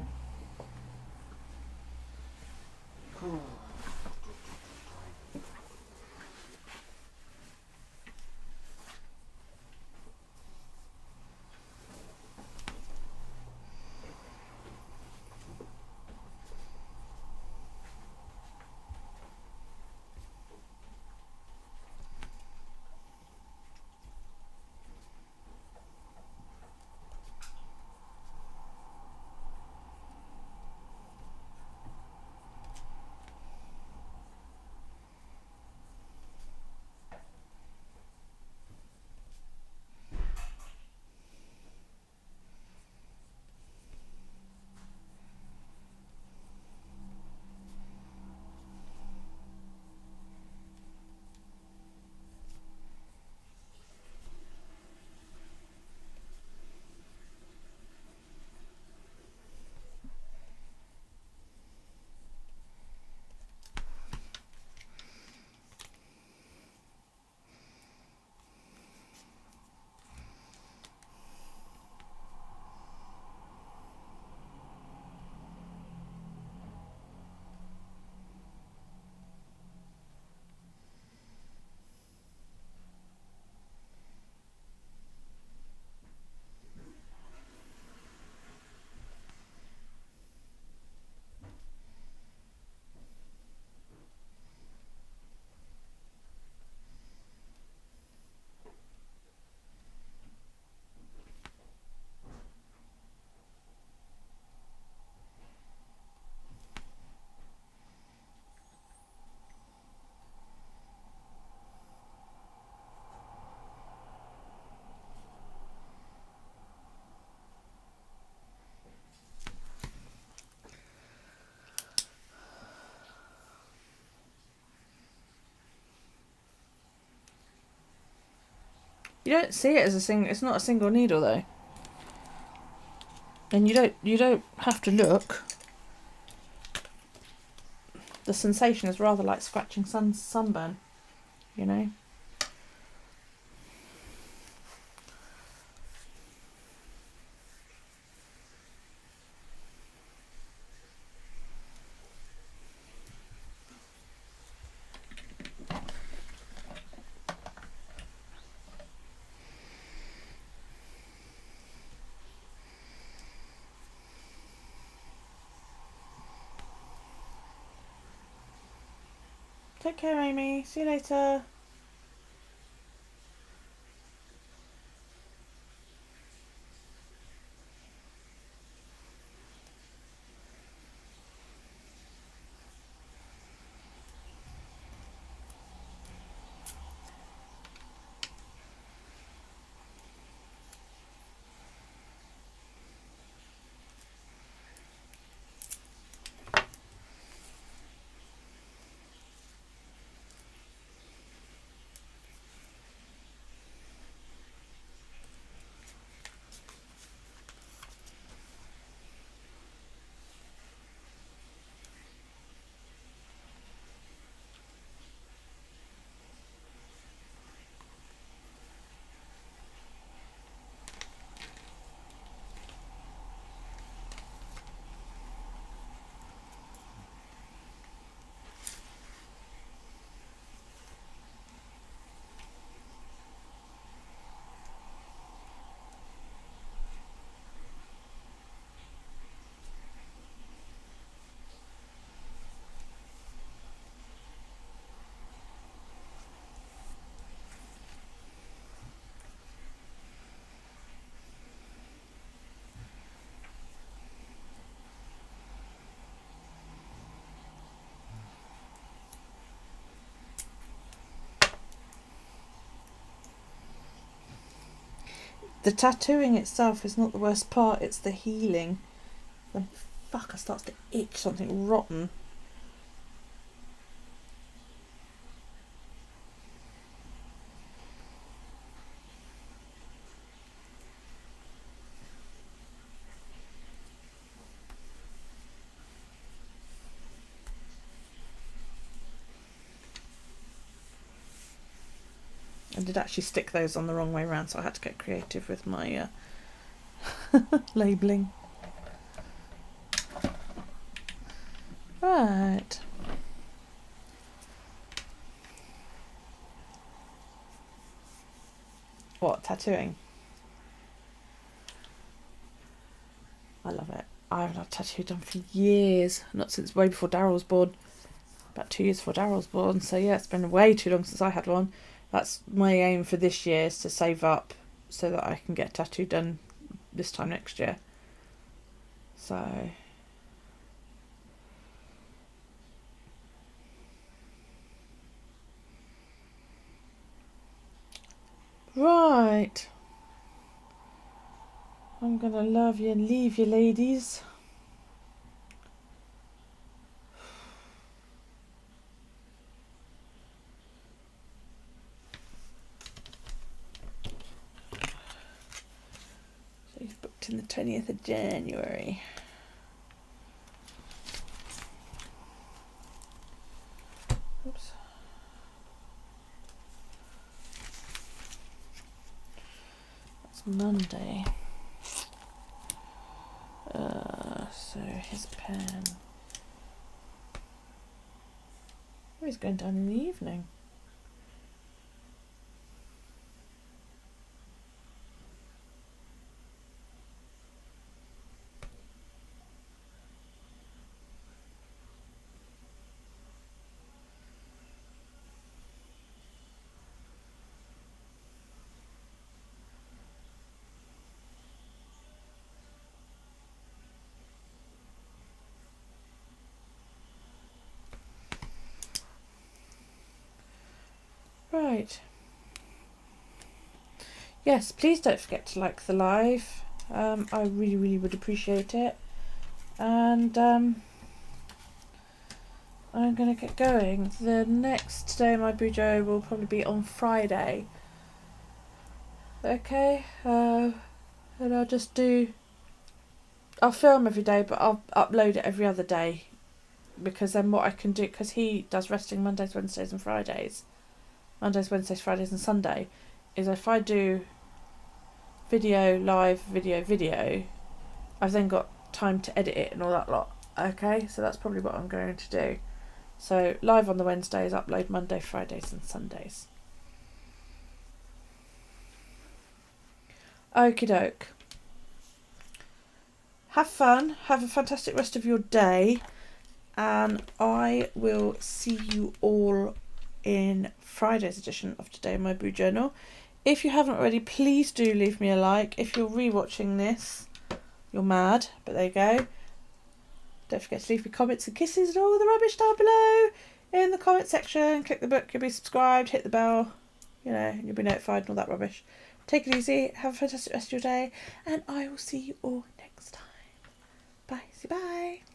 You don't see it as a single. It's not a single needle though, and you don't have to look. The sensation is rather like scratching sunburn, you know. Take care, Amy. See you later. The tattooing itself is not the worst part, it's the healing. The fucker starts to itch something rotten. I did actually stick those on the wrong way around, so I had to get creative with my labelling. Right. What, tattooing? I love it. I haven't had a tattoo done for years. Not since way before Daryl was born. About 2 years before Daryl was born. So yeah, it's been way too long since I had one. That's my aim for this year, is to save up so that I can get a tattoo done this time next year. So right. I'm gonna love you and leave you, ladies. So he's booked in the 20th of January. Oops. That's Monday. So his pen. Oh, he's going down in the evening. Right. Yes, please don't forget to like the live. I really, really would appreciate it. And I'm going to get going. The next day my BuJo will probably be on Friday. Okay, and I'll film every day, but I'll upload it every other day, because then what I can do, because he does resting Mondays, Wednesdays and Fridays, Mondays, Wednesdays, Fridays and Sunday, is if I do video, I've then got time to edit it and all that lot. Okay, so that's probably what I'm going to do. So live on the Wednesdays, upload Monday, Fridays and Sundays. Okie doke. Have fun, have a fantastic rest of your day, and I will see you all in Friday's edition of Today in My BuJournal. If you haven't already, please do leave me a like. If you're rewatching this, you're mad, but there you go. Don't forget to leave me comments and kisses and all the rubbish down below in the comment section. Click the book, you'll be subscribed, hit the bell, and you'll be notified and all that rubbish. Take it easy, have a fantastic rest of your day, and I will see you all next time. Bye. Say bye.